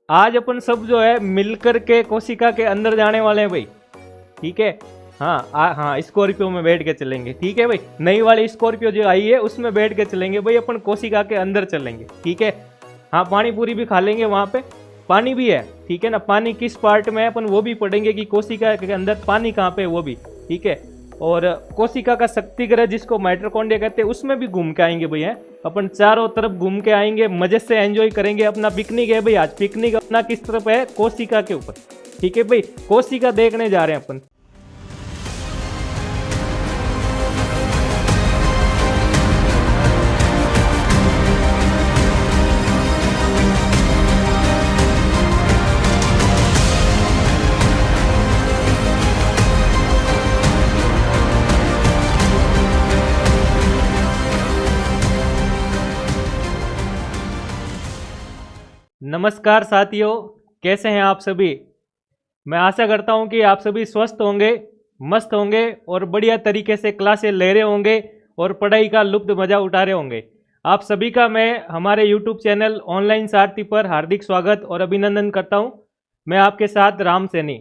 आज अपन सब जो है मिलकर के कोशिका के अंदर जाने वाले हैं भाई। ठीक है। हाँ, स्कॉर्पियो में बैठ के चलेंगे। ठीक है भाई, नई वाली स्कॉर्पियो जो आई है उसमें बैठ के चलेंगे भाई, अपन कोशिका के अंदर चलेंगे। ठीक है। हाँ, पानी पूरी भी खा लेंगे, वहां पे पानी भी है। ठीक है ना, पानी किस पार्ट में है अपन वो भी पढ़ेंगे कि कोशिका के अंदर पानी कहाँ पे है वो भी। ठीक है। और कोशिका का शक्ति ग्रह जिसको माइटोकॉन्ड्रिया कहते हैं उसमें भी घूम के आएंगे भैया। अपन चारों तरफ घूम के आएंगे, मजे से एंजॉय करेंगे। अपना पिकनिक है भाई, आज पिकनिक अपना किस तरफ है? कोशिका के ऊपर। ठीक है भाई, कोशिका देखने जा रहे हैं अपन। नमस्कार साथियों, कैसे हैं आप सभी? मैं आशा करता हूं कि आप सभी स्वस्थ होंगे, मस्त होंगे और बढ़िया तरीके से क्लासें ले रहे होंगे और पढ़ाई का लुत्फ मजा उठा रहे होंगे। आप सभी का मैं हमारे YouTube चैनल ऑनलाइन सारथी पर हार्दिक स्वागत और अभिनंदन करता हूं। मैं आपके साथ राम सैनी।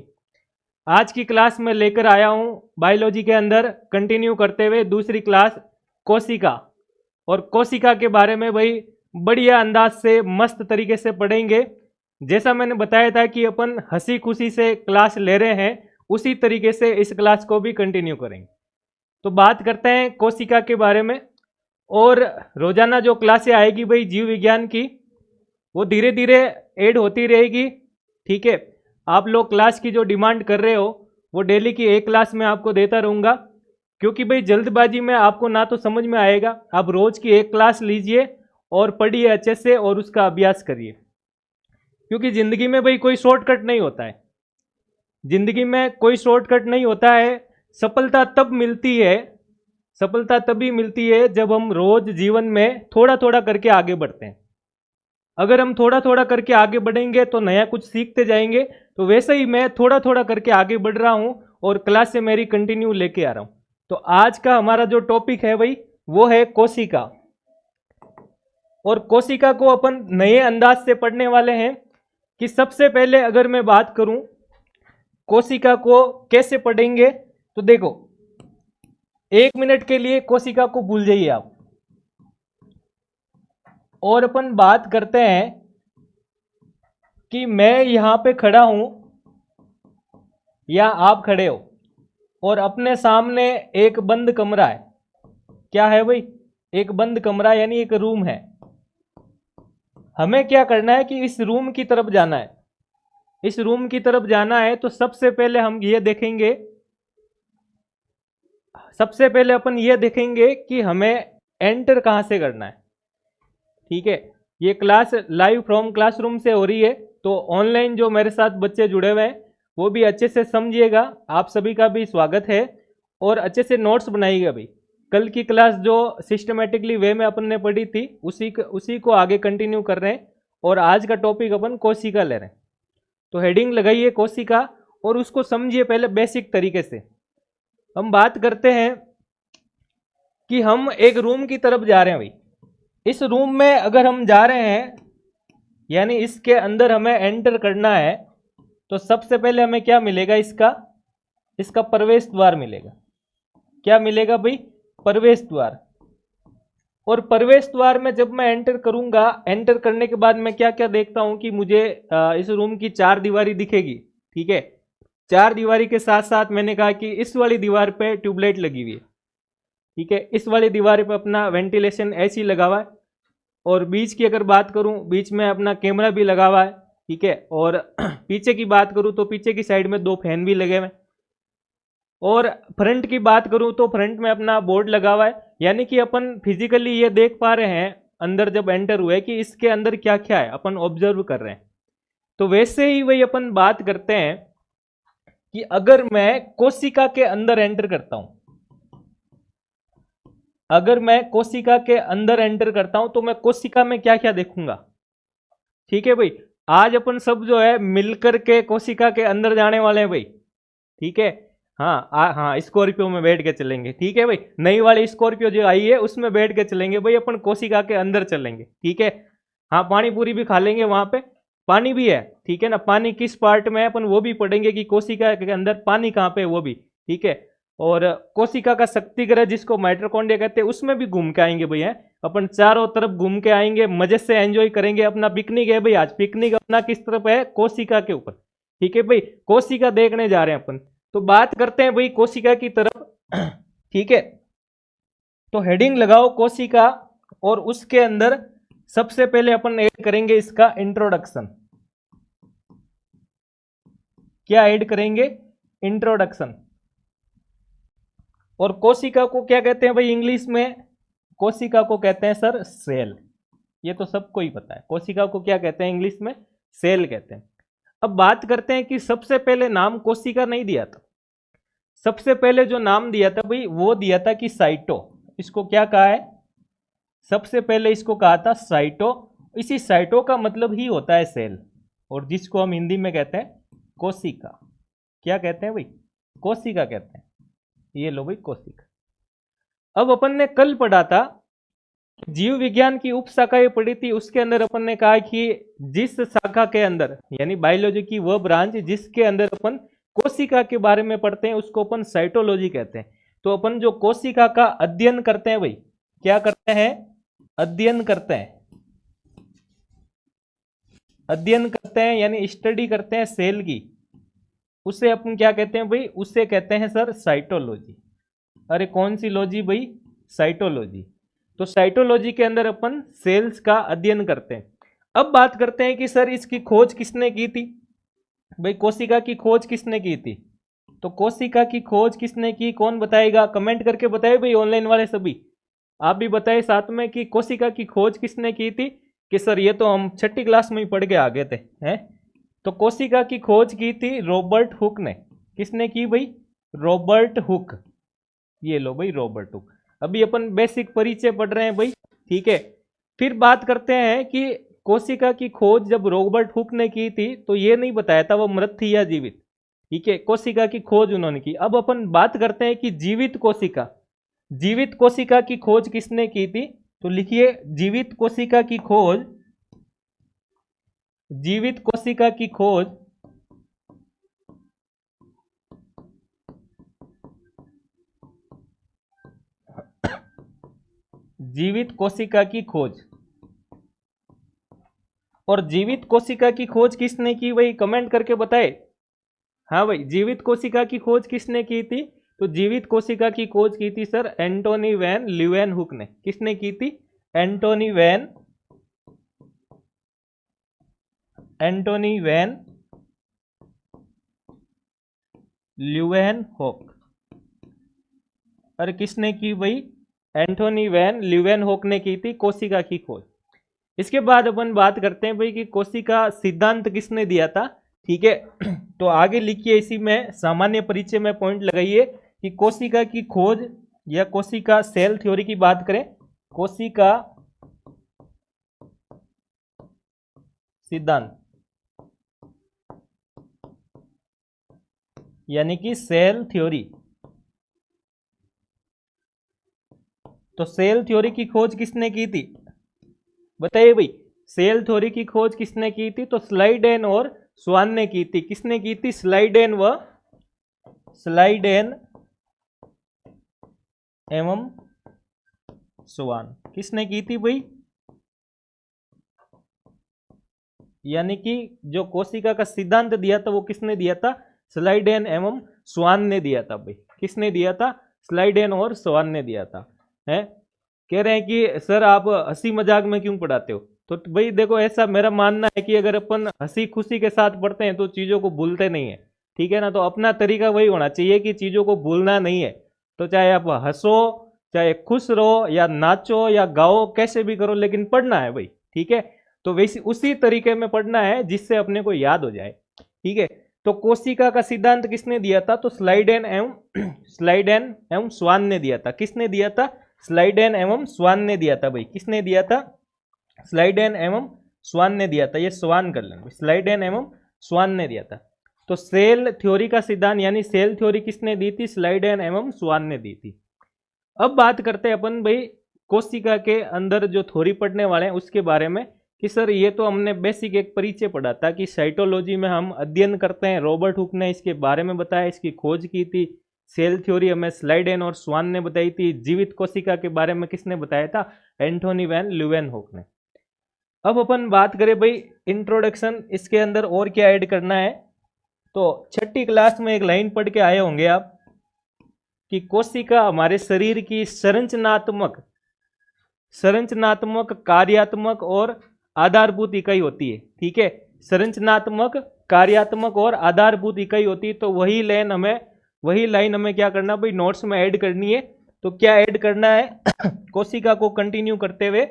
आज की क्लास में लेकर आया हूं बायोलॉजी के अंदर कंटिन्यू करते हुए दूसरी क्लास कोशिका। और कोशिका के बारे में भाई बढ़िया अंदाज से मस्त तरीके से पढ़ेंगे। जैसा मैंने बताया था कि अपन हंसी खुशी से क्लास ले रहे हैं, उसी तरीके से इस क्लास को भी कंटिन्यू करेंगे। तो बात करते हैं कोशिका के बारे में। और रोजाना जो क्लासें आएगी भाई जीव विज्ञान की, वो धीरे धीरे ऐड होती रहेगी। ठीक है। आप लोग क्लास की जो डिमांड कर रहे हो वो डेली की एक क्लास में आपको देता रहूँगा, क्योंकि भाई जल्दबाजी में आपको ना तो समझ में आएगा। आप रोज की एक क्लास लीजिए और पढ़िए अच्छे से और उसका अभ्यास करिए, क्योंकि ज़िंदगी में भाई कोई शॉर्टकट नहीं होता है। ज़िंदगी में कोई शॉर्टकट नहीं होता है। सफलता तब मिलती है, सफलता तभी मिलती है जब हम रोज जीवन में थोड़ा थोड़ा करके आगे बढ़ते हैं। अगर हम थोड़ा थोड़ा करके आगे बढ़ेंगे तो नया कुछ सीखते जाएंगे। तो वैसे ही मैं थोड़ा थोड़ा करके आगे बढ़ रहा हूँ और क्लास से मेरी कंटिन्यू लेके आ रहा हूँ। तो आज का हमारा जो टॉपिक है भाई वो है कोशिका। और कोशिका को अपन नए अंदाज से पढ़ने वाले हैं। कि सबसे पहले अगर मैं बात करूं कोशिका को कैसे पढ़ेंगे, तो देखो, 1 मिनट के लिए कोशिका को भूल जाइए आप, और अपन बात करते हैं कि मैं यहां पे खड़ा हूं या आप खड़े हो और अपने सामने एक बंद कमरा है। क्या है भाई? एक बंद कमरा, यानी एक रूम है। हमें क्या करना है कि इस रूम की तरफ जाना है। इस रूम की तरफ जाना है तो सबसे पहले हम ये देखेंगे, सबसे पहले अपन ये देखेंगे कि हमें एंटर कहां से करना है। ठीक है। ये क्लास लाइव फ्रॉम क्लासरूम से हो रही है, तो ऑनलाइन जो मेरे साथ बच्चे जुड़े हुए हैं वो भी अच्छे से समझिएगा। आप सभी का भी स्वागत है और अच्छे से नोट्स बनाइएगा भाई। कल की क्लास जो सिस्टमेटिकली वे में अपन ने पढ़ी थी उसी को आगे कंटिन्यू कर रहे हैं। और आज का टॉपिक अपन कोशिका ले रहे हैं। तो हेडिंग लगाइए कोशिका और उसको समझिए पहले बेसिक तरीके से। हम बात करते हैं कि हम एक रूम की तरफ जा रहे हैं भाई। इस रूम में अगर हम जा रहे हैं, यानी इसके अंदर हमें एंटर करना है, तो सबसे पहले हमें क्या मिलेगा? इसका प्रवेश द्वार मिलेगा। क्या मिलेगा भाई? प्रवेश द्वार। और प्रवेश द्वार में जब मैं एंटर करूंगा, एंटर करने के बाद मैं क्या क्या देखता हूं कि मुझे इस रूम की 4 दीवारी दिखेगी। ठीक है। 4 दीवारी के साथ साथ मैंने कहा कि इस वाली दीवार पे ट्यूबलाइट लगी हुई है। ठीक है। इस वाली दीवार पे अपना वेंटिलेशन एसी लगा हुआ है। और बीच की अगर बात करूं, बीच में अपना कैमरा भी लगा हुआ है। ठीक है। और पीछे की बात करूं तो पीछे की साइड में 2 फैन भी लगे हुए हैं। और फ्रंट की बात करूं तो फ्रंट में अपना बोर्ड लगा हुआ है, यानी कि अपन फिजिकली ये देख पा रहे हैं अंदर जब एंटर हुए कि इसके अंदर क्या क्या है, अपन ऑब्जर्व कर रहे हैं। तो वैसे ही वही अपन बात करते हैं कि अगर मैं कोशिका के अंदर एंटर करता हूं, अगर मैं कोशिका के अंदर एंटर करता हूं तो मैं कोशिका में क्या क्या देखूंगा। ठीक है भाई, आज अपन सब जो है मिलकर के कोशिका के अंदर जाने वाले हैं भाई। ठीक है। हाँ, स्कॉर्पियो में बैठ के चलेंगे। ठीक है भाई, नई वाली स्कॉर्पियो जो आई है उसमें बैठ के चलेंगे भाई, अपन कोशिका के अंदर चलेंगे। ठीक है। हाँ, पानी पूरी भी खा लेंगे वहां पे, पानी भी है, ठीक है ना। पानी किस पार्ट में है अपन वो भी पढ़ेंगे कि कोशिका के अंदर पानी कहाँ पे है वो भी, ठीक है। और कोशिका का शक्ति ग्रह जिसको माइटोकॉन्ड्रिया कहते हैं उसमें भी घूम के आएंगे भैया, अपन चारों तरफ घूम के आएंगे, मजे से एंजॉय करेंगे। अपना पिकनिक है भाई, आज पिकनिक अपना किस तरफ है, कोशिका के ऊपर, ठीक है भाई। कोशिका देखने जा रहे हैं अपन, तो बात करते हैं भाई कोशिका की तरफ, ठीक है। तो हेडिंग लगाओ कोशिका, और उसके अंदर सबसे पहले अपन ऐड करेंगे इसका इंट्रोडक्शन। क्या ऐड करेंगे, इंट्रोडक्शन। और कोशिका को क्या कहते हैं भाई इंग्लिश में, कोशिका को कहते हैं सर सेल। ये तो सबको ही पता है, कोशिका को क्या कहते हैं इंग्लिश में, सेल कहते हैं। अब बात करते हैं कि सबसे पहले नाम कोशिका नहीं दिया था, सबसे पहले जो नाम दिया था भाई वो दिया था कि साइटो। इसको क्या कहा है, सबसे पहले इसको कहा था साइटो। इसी साइटो का मतलब ही होता है सेल, और जिसको हम हिंदी में कहते हैं कोशिका। क्या कहते हैं भाई, कोशिका कहते हैं। ये लो भाई कोशिका। अब अपन ने कल पढ़ा था, जीव विज्ञान की उप शाखाएं पढ़ी थी, उसके अंदर अपन ने कहा कि जिस शाखा के अंदर, यानी बायोलॉजी की वह ब्रांच जिसके अंदर अपन कोशिका के बारे में पढ़ते हैं उसको अपन साइटोलॉजी कहते हैं। तो अपन जो कोशिका का अध्ययन करते हैं भाई, क्या करते हैं, अध्ययन करते हैं, अध्ययन करते हैं यानी स्टडी करते हैं सेल की, उसे अपन क्या कहते हैं भाई, उसे कहते हैं सर साइटोलॉजी। अरे कौन सी लॉजी भाई, साइटोलॉजी। तो साइटोलॉजी के अंदर अपन सेल्स का अध्ययन करते हैं। अब बात करते हैं कि सर इसकी खोज किसने की थी, भाई कोशिका की खोज किसने की थी। तो कोशिका की खोज किसने की, कौन बताएगा, कमेंट करके बताए भाई, ऑनलाइन वाले सभी आप भी बताए साथ में कि कोशिका की खोज किसने की थी। कि सर ये तो हम 6ठी क्लास में ही पढ़ के आ गए थे, हैं। तो कोशिका की खोज की थी रॉबर्ट हुक ने। किसने की भाई, रॉबर्ट हुक। ये लो भाई रॉबर्ट हुक। अभी अपन बेसिक परिचय पढ़ रहे हैं भाई, ठीक है। फिर बात करते हैं कि कोशिका की खोज जब रॉबर्ट हुक ने की थी तो ये नहीं बताया था वो मृत थी या जीवित, ठीक है। कोशिका की खोज उन्होंने की। अब अपन बात करते हैं कि जीवित कोशिका, जीवित कोशिका की खोज किसने की थी। तो लिखिए जीवित कोशिका की खोज, जीवित कोशिका की खोज जीवित कोशिका की खोज। और जीवित कोशिका की खोज किसने की भाई, कमेंट करके बताए। हाँ भाई, जीवित कोशिका की खोज किसने की थी। तो जीवित कोशिका की खोज की थी सर एंटोनी वैन ल्यूवेनहुक ने। किसने की थी, एंटोनी वैन ल्यूवेनहुक। अरे किसने की भाई, एंटोनी वैन ल्यूवेनहुक ने की थी कोशिका की खोज। इसके बाद अपन बात करते हैं भाई कि कोशिका सिद्धांत किसने दिया था, ठीक है। तो आगे लिखिए, इसी में सामान्य परिचय में पॉइंट लगाइए कि कोशिका की खोज या कोशिका सेल थ्योरी की बात करें, कोशिका सिद्धांत यानी कि सेल थ्योरी। तो सेल थ्योरी की खोज किसने की थी, बताइए भाई। सेल थ्योरी की खोज किसने की थी, तो स्लाइडेन और स्वान ने की थी। किसने की थी, स्लाइडेन एवं स्वान। किसने की थी भाई, यानी कि जो कोशिका का सिद्धांत दिया था वो किसने दिया था, स्लाइडेन एवं स्वान ने दिया था भाई। किसने दिया था, स्लाइडेन और स्वान ने दिया था, है। कह रहे हैं कि सर आप हंसी मजाक में क्यों पढ़ाते हो। तो भाई देखो, ऐसा मेरा मानना है कि अगर अपन हंसी खुशी के साथ पढ़ते हैं तो चीज़ों को भूलते नहीं है, ठीक है ना। तो अपना तरीका वही होना चाहिए कि चीज़ों को भूलना नहीं है। तो चाहे आप हंसो, चाहे खुश रहो, या नाचो या गाओ, कैसे भी करो, लेकिन पढ़ना है भाई, ठीक है। तो वैसे उसी तरीके में पढ़ना है जिससे अपने को याद हो जाए, ठीक है। तो कोशिका का सिद्धांत किसने दिया था, तो स्लाइडेन एवं स्वान ने दिया था। किसने दिया था, स्लाइडेन एवं स्वान ने दिया था भाई। किसने दिया था, स्लाइडेन एवं स्वान ने दिया था। ये स्वान कर लेना, स्लाइडेन एवं स्वान ने दिया था। तो सेल थ्योरी का सिद्धांत यानी सेल थ्योरी किसने दी थी, स्लाइडेन एवं स्वान ने दी थी। अब बात करते हैं अपन भाई कोशिका के अंदर जो थ्योरी पढ़ने वाले हैं उसके बारे में कि सर ये तो हमने बेसिक एक परिचय पढ़ा था कि साइटोलॉजी में हम अध्ययन करते हैं, रॉबर्ट हुक ने इसके बारे में बताया, इसकी खोज की थी। सेल थ्योरी हमें स्लाइडेन और स्वान ने बताई थी। जीवित कोशिका के बारे में किसने बताया था? एंथोनी वैन ल्यूवेनहोक ने। अब अपन बात करें भाई इंट्रोडक्शन, इसके अंदर और क्या ऐड करना है। तो छठी क्लास में एक लाइन पढ़ के आए होंगे आप कि कोशिका हमारे शरीर की संरचनात्मक, कार्यात्मक और आधारभूत इकाई होती है। ठीक है, संरचनात्मक, कार्यात्मक और आधारभूत इकाई होती है। तो वही लाइन हमें क्या करना भाई, नोट्स में ऐड करनी है। तो क्या ऐड करना है कोशिका को कंटिन्यू करते हुए,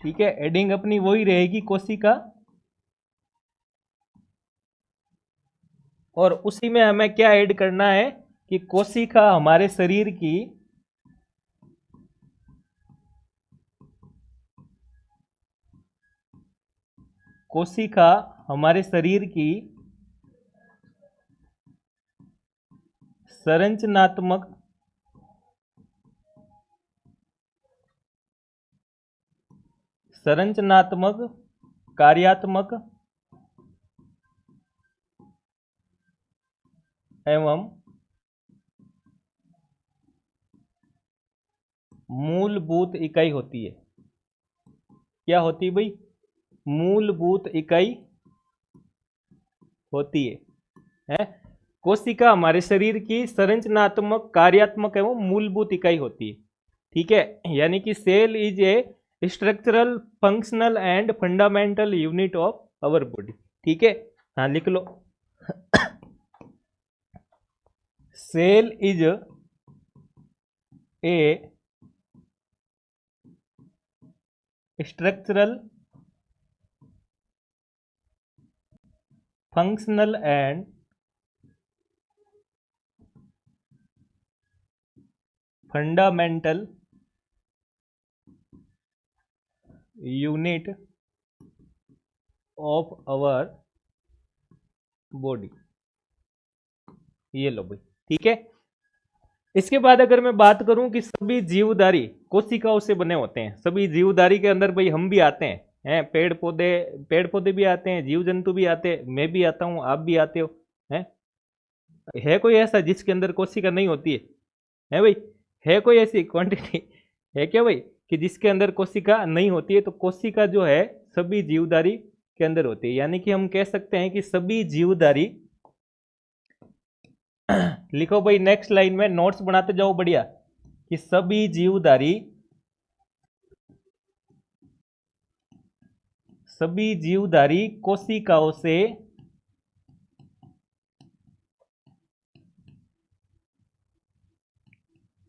ठीक है, एडिंग अपनी वही रहेगी कोशिका, और उसी में हमें क्या ऐड करना है कि कोशिका हमारे शरीर की संरचनात्मक, कार्यात्मक एवं मूलभूत इकाई होती है। क्या होती है भाई? मूलभूत इकाई होती है। कोशिका हमारे शरीर की संरचनात्मक, कार्यात्मक एवं मूलभूत इकाई होती है। ठीक है, यानी कि cell is a structural, functional and fundamental unit of our body. ठीक है, हाँ लिख लो। Cell is a structural, functional and fundamental unit of our body. ये लो भाई, ठीक है। इसके बाद अगर मैं बात करूं कि सभी जीवधारी कोशिकाओं से बने होते हैं। सभी जीवधारी के अंदर भाई हम भी आते हैं, पेड़ पौधे भी आते हैं, जीव जंतु भी आते हैं, मैं भी आता हूं, आप भी आते हो। है कोई ऐसा जिसके अंदर कोशिका नहीं होती है भाई? है कोई ऐसी क्वांटिटी है क्या भाई कि जिसके अंदर कोशिका नहीं होती है? तो कोशिका जो है सभी जीवधारी के अंदर होती है। यानी कि हम कह सकते हैं कि सभी जीवधारी लिखो भाई नेक्स्ट लाइन में, नोट्स बनाते जाओ बढ़िया, कि सभी जीवधारी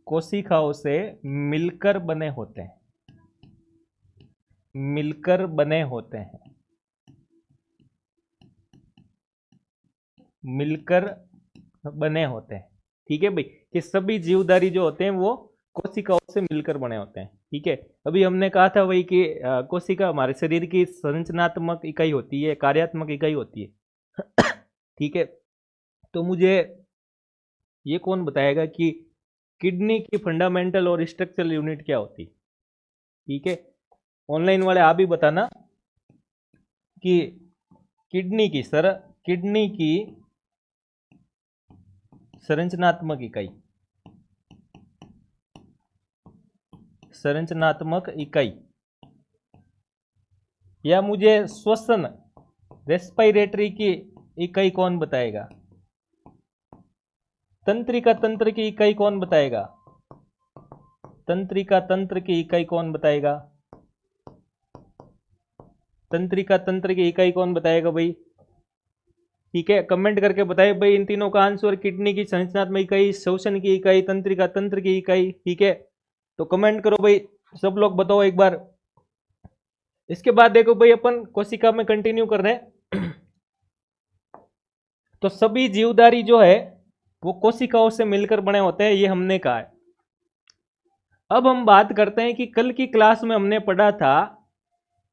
कोशिकाओं से मिलकर बने होते हैं। ठीक है भाई, कि सभी जीवधारी जो होते हैं वो कोशिकाओं से मिलकर बने होते हैं। ठीक है, अभी हमने कहा था वही कि कोशिका हमारे शरीर की संरचनात्मक इकाई होती है, कार्यात्मक इकाई होती है। ठीक है, तो मुझे ये कौन बताएगा कि किडनी की फंडामेंटल और स्ट्रक्चरल यूनिट क्या होती? ठीक है, ऑनलाइन वाले आप भी बताना कि किडनी की संरचनात्मक इकाई, या मुझे श्वसन, रेस्पिरेटरी की इकाई कौन बताएगा? तंत्रिका तंत्र की इकाई कौन बताएगा? तंत्रिका तंत्र की इकाई कौन बताएगा भाई? ठीक है, कमेंट करके बताए भाई इन तीनों का आंसर। किडनी की संरचनात्मक इकाई, श्वसन की इकाई, तंत्रिका तंत्र की इकाई। ठीक है, तो कमेंट करो भाई, सब लोग बताओ एक बार। इसके बाद देखो भाई अपन कोशिका में कंटिन्यू कर रहे हैं। तो सभी जीवधारी जो है वो कोशिकाओं से मिलकर बने होते हैं, ये हमने कहा है। अब हम बात करते हैं कि कल की क्लास में हमने पढ़ा था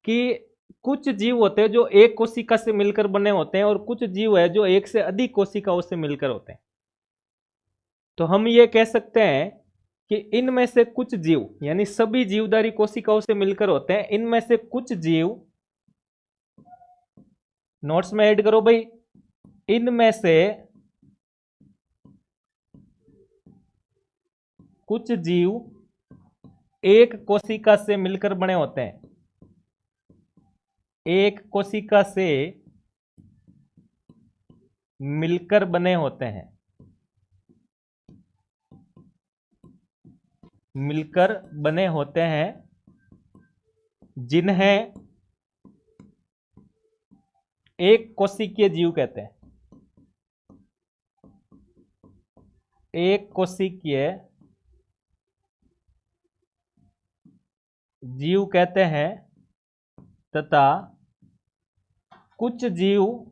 कि कुछ जीव होते हैं जो एक कोशिका से मिलकर बने होते हैं और कुछ जीव है जो एक से अधिक कोशिकाओं से मिलकर होते हैं। तो हम ये कह सकते हैं कि इनमें से कुछ जीव, यानी सभी जीवधारी कोशिकाओं से मिलकर होते हैं, इनमें से कुछ जीव, नोट्स में ऐड करो भाई, इनमें से कुछ जीव एक कोशिका से मिलकर बने होते हैं, एक कोशिका से मिलकर बने होते हैं, मिलकर बने होते हैं, जिन्हें एक कोशिकीय जीव कहते हैं, एक कोशिकीय जीव कहते हैं, तथा कुछ जीव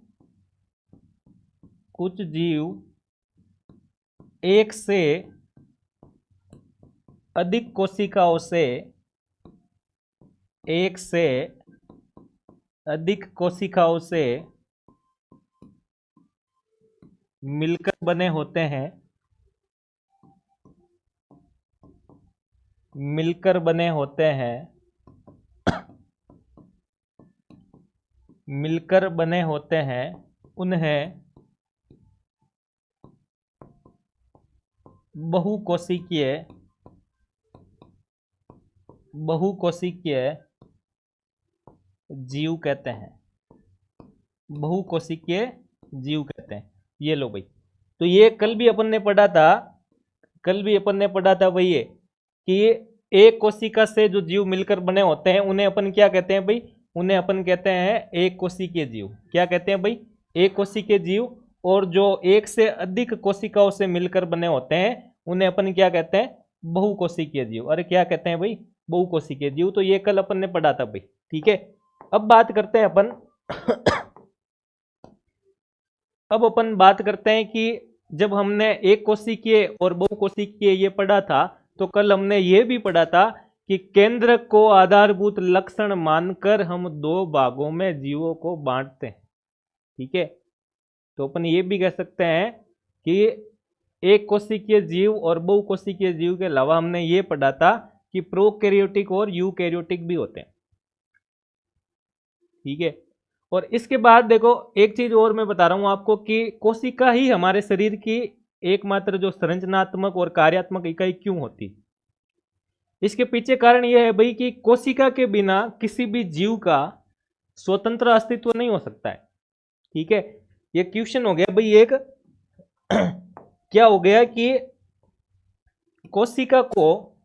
एक से अधिक कोशिकाओं से, एक से अधिक कोशिकाओं से मिलकर बने होते हैं, मिलकर बने होते हैं, मिलकर बने होते हैं, उन्हें बहुकोशिकीय जीव कहते हैं, बहुकोशिकीय जीव कहते हैं। ये लो भाई, तो ये कल भी अपन ने पढ़ा था भाई, ये कि एक कोशिका से जो जीव मिलकर बने होते हैं उन्हें अपन क्या कहते हैं भाई, उन्हें अपन कहते हैं एक कोशिकीय जीव। क्या कहते हैं भाई, एक कोशिकीय जीव। और जो एक से अधिक कोशिकाओं से मिलकर बने होते हैं उन्हें अपन क्या कहते हैं, बहुकोशिकीय जीव। अरे क्या कहते हैं भाई, बहुकोशिकीय जीव। तो ये कल अपन ने पढ़ा था भाई, ठीक है। अब बात करते हैं अपन अब अपन बात करते हैं कि जब हमने एक कोशिकीय और बहुकोशिकीय ये पढ़ा था, तो कल हमने ये भी पढ़ा था कि केंद्रक को आधारभूत लक्षण मानकर हम दो भागों में जीवों को बांटते हैं, ठीक है। तो अपन ये भी कह सकते हैं कि एक कोशिकीय जीव और बहुकोशिकीय जीव के अलावा हमने ये पढ़ा था कि प्रोकैरियोटिक और यूकैरियोटिक भी होते हैं, ठीक है। और इसके बाद देखो एक चीज और मैं बता रहा हूं आपको कि कोशिका ही हमारे शरीर की एकमात्र जो संरचनात्मक और कार्यात्मक इकाई क्यों होती। इसके पीछे कारण यह है भाई कि कोशिका के बिना किसी भी जीव का स्वतंत्र अस्तित्व नहीं हो सकता है, ठीक है। ये क्वेश्चन हो गया भाई एक क्या हो गया कि कोशिका को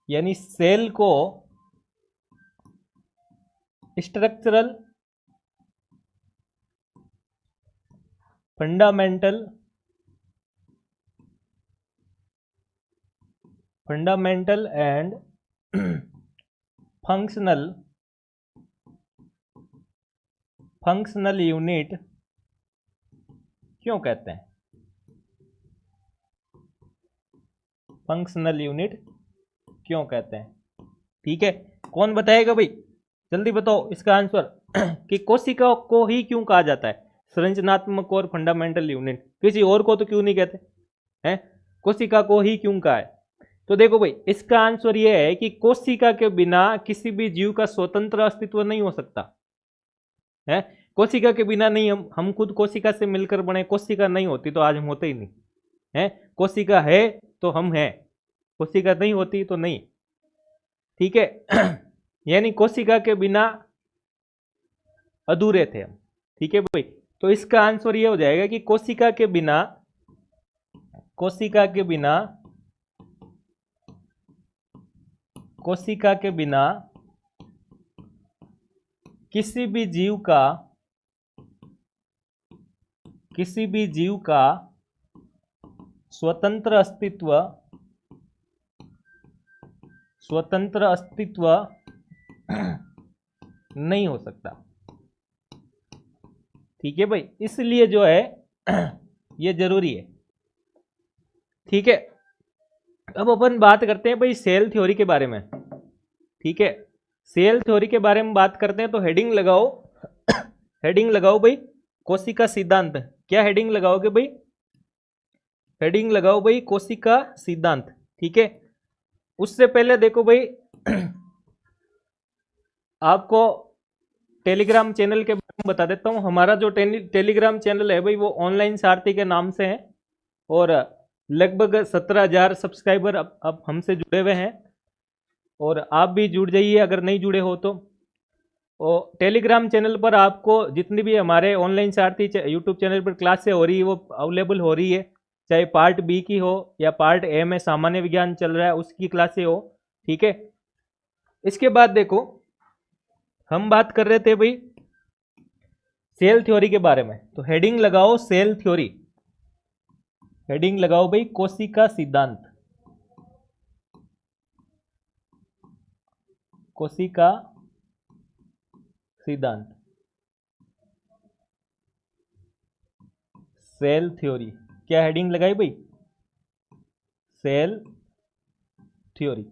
यानी सेल को structural fundamental and functional unit क्यों कहते हैं, फंक्शनल यूनिट क्यों कहते हैं, ठीक है। कौन बताएगा भाई, जल्दी बताओ इसका आंसर कि कोशिका को ही क्यों कहा जाता है संरचनात्मक और फंडामेंटल यूनिट, किसी और को तो क्यों नहीं कहते हैं, कोशिका को ही क्यों कहा है। तो देखो भाई इसका आंसर यह है कि कोशिका के बिना किसी भी जीव का स्वतंत्र अस्तित्व नहीं हो सकता है। कोशिका के बिना नहीं, हम खुद कोशिका से मिलकर बने, कोशिका नहीं होती तो आज हम होते ही नहीं है। कोशिका है तो हम हैं, कोशिका नहीं होती तो नहीं, ठीक है। यानी कोशिका के बिना अधूरे थे हम, ठीक है भाई। तो इसका आंसर ये हो जाएगा कि कोशिका के बिना किसी भी जीव का स्वतंत्र अस्तित्व नहीं हो सकता, ठीक है भाई। इसलिए जो है ये जरूरी है, ठीक है। अब अपन बात करते हैं भाई सेल थ्योरी के बारे में, ठीक है। सेल थ्योरी के बारे में बात करते हैं तो हेडिंग लगाओ हेडिंग लगाओ भाई, कोशिका सिद्धांत। क्या हेडिंग लगाओगे भाई, हेडिंग लगाओ भाई कोशिका सिद्धांत। ठीक है, उससे पहले देखो भाई आपको टेलीग्राम चैनल के बारे में बता देता हूँ। हमारा जो टेलीग्राम चैनल है भाई वो ऑनलाइन सारथी के नाम से है और लगभग 17,000 सब्सक्राइबर अब हमसे जुड़े हुए हैं और आप भी जुड़ जाइए अगर नहीं जुड़े हो तो। और टेलीग्राम चैनल पर आपको जितनी भी हमारे ऑनलाइन सारथी यूट्यूब चैनल पर क्लासें हो रही है वो अवेलेबल हो रही है, चाहे पार्ट बी की हो या पार्ट ए में सामान्य विज्ञान चल रहा है उसकी क्लासें हो। ठीक है, इसके बाद देखो हम बात कर रहे थे भाई सेल थ्योरी के बारे में, तो हेडिंग लगाओ सेल थ्योरी, हेडिंग लगाओ भाई कोशिका सिद्धांत, कोशिका सिद्धांत, सेल थ्योरी। क्या हेडिंग लगाई भाई? Cell theory.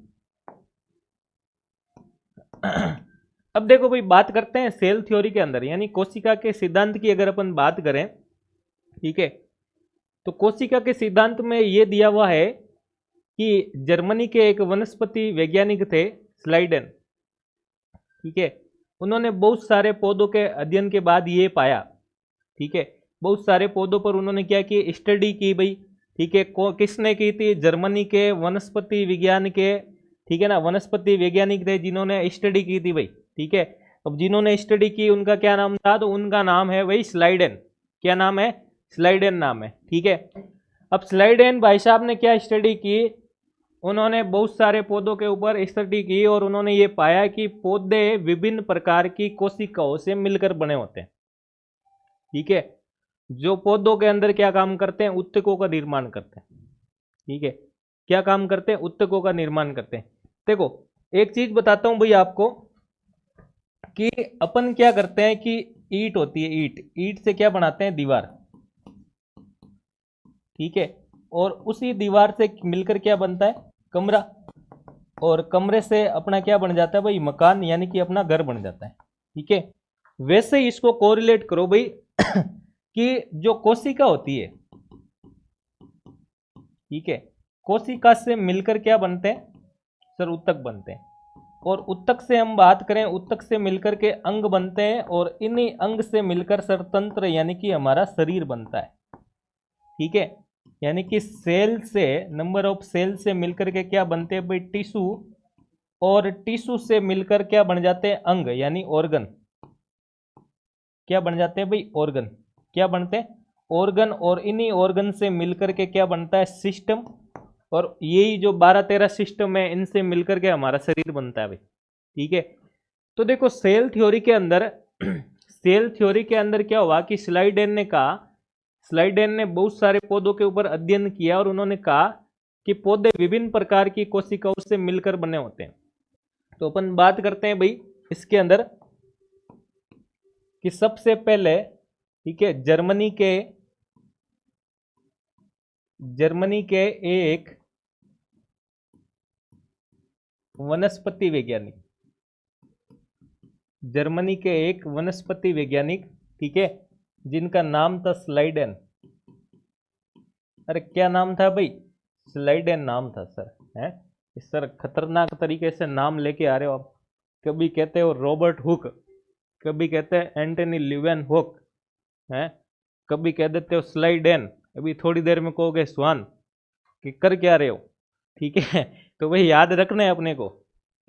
अब देखो भाई बात करते हैं सेल थ्योरी के अंदर यानी कोशिका के सिद्धांत की अगर अपन बात करें, ठीक है, तो कोशिका के सिद्धांत में ये दिया हुआ है कि जर्मनी के एक वनस्पति वैज्ञानिक थे स्लाइडेन, ठीक है, उन्होंने बहुत सारे पौधों के अध्ययन के बाद ये पाया, ठीक है, बहुत सारे पौधों पर उन्होंने क्या की स्टडी की भाई, ठीक है, किसने की थी? जर्मनी के वनस्पति विज्ञान के, ठीक है ना, वनस्पति वैज्ञानिक थे जिन्होंने स्टडी की थी भाई, ठीक है। अब जिन्होंने स्टडी की उनका क्या नाम था? तो उनका नाम है भाई स्लाइडेन। क्या नाम है? स्लाइडेन नाम है, ठीक है। अब स्लाइडेन भाई साहब ने क्या स्टडी की? उन्होंने बहुत सारे पौधों के ऊपर स्टडी की और उन्होंने ये पाया कि पौधे विभिन्न प्रकार की कोशिकाओं से मिलकर बने होते हैं, ठीक है, जो पौधों के अंदर क्या काम करते हैं? उत्तकों का निर्माण करते हैं, ठीक है, क्या काम करते हैं? उत्तकों का निर्माण करते हैं। देखो एक चीज बताता हूं भाई आपको कि अपन क्या करते हैं कि ईंट होती है, ईंट, ईंट से क्या बनाते हैं? दीवार, ठीक है, और उसी दीवार से मिलकर क्या बनता है? कमरा, और कमरे से अपना क्या बन जाता है भाई? मकान, यानी कि अपना घर बन जाता है, ठीक है। वैसे ही इसको कोरिलेट करो भाई कि जो कोशिका होती है, ठीक है, कोशिका से मिलकर क्या बनते हैं? सर उत्तक बनते हैं, और उत्तक से हम बात करें, उत्तक से मिलकर के अंग बनते हैं और इन्हीं अंग से मिलकर सरतंत्र यानी कि हमारा शरीर बनता है, ठीक है, यानी कि सेल से, नंबर ऑफ सेल से मिलकर के क्या बनते हैं भाई? टिश्यू, और टिश्यू से मिलकर क्या बन जाते हैं? अंग यानी ऑर्गन। क्या बन जाते हैं भाई? ऑर्गन। क्या बनते हैं? ऑर्गन, और इन्हीं ऑर्गन से मिलकर के क्या बनता है? सिस्टम, और यही जो 12-13 सिस्टम है इनसे मिलकर के हमारा शरीर बनता है भाई, ठीक है। तो देखो सेल थ्योरी के अंदर सेल थ्योरी के अंदर क्या हुआ कि स्लाइडेन ने कहा, स्लाइडेन ने बहुत सारे पौधों के ऊपर अध्ययन किया और उन्होंने कहा कि पौधे विभिन्न प्रकार की कोशिकाओं से मिलकर बने होते हैं। तो अपन बात करते हैं भाई इसके अंदर कि सबसे पहले, ठीक है, जर्मनी के एक वनस्पति वैज्ञानिक, जर्मनी के एक वनस्पति वैज्ञानिक, ठीक है, जिनका नाम था स्लाइडेन। अरे क्या नाम था भाई? स्लाइडेन नाम था सर, है इस सर खतरनाक तरीके से नाम लेके आ रहे हो आप। कभी कहते हो रॉबर्ट हुक, कभी कहते हैं एंटनी ल्यूवेन हुक, है, कभी कह देते हो स्लाइडेन, अभी थोड़ी देर में कहोगे स्वान, कि कर क्या रहे हो, ठीक है। तो वही याद रखना है अपने को,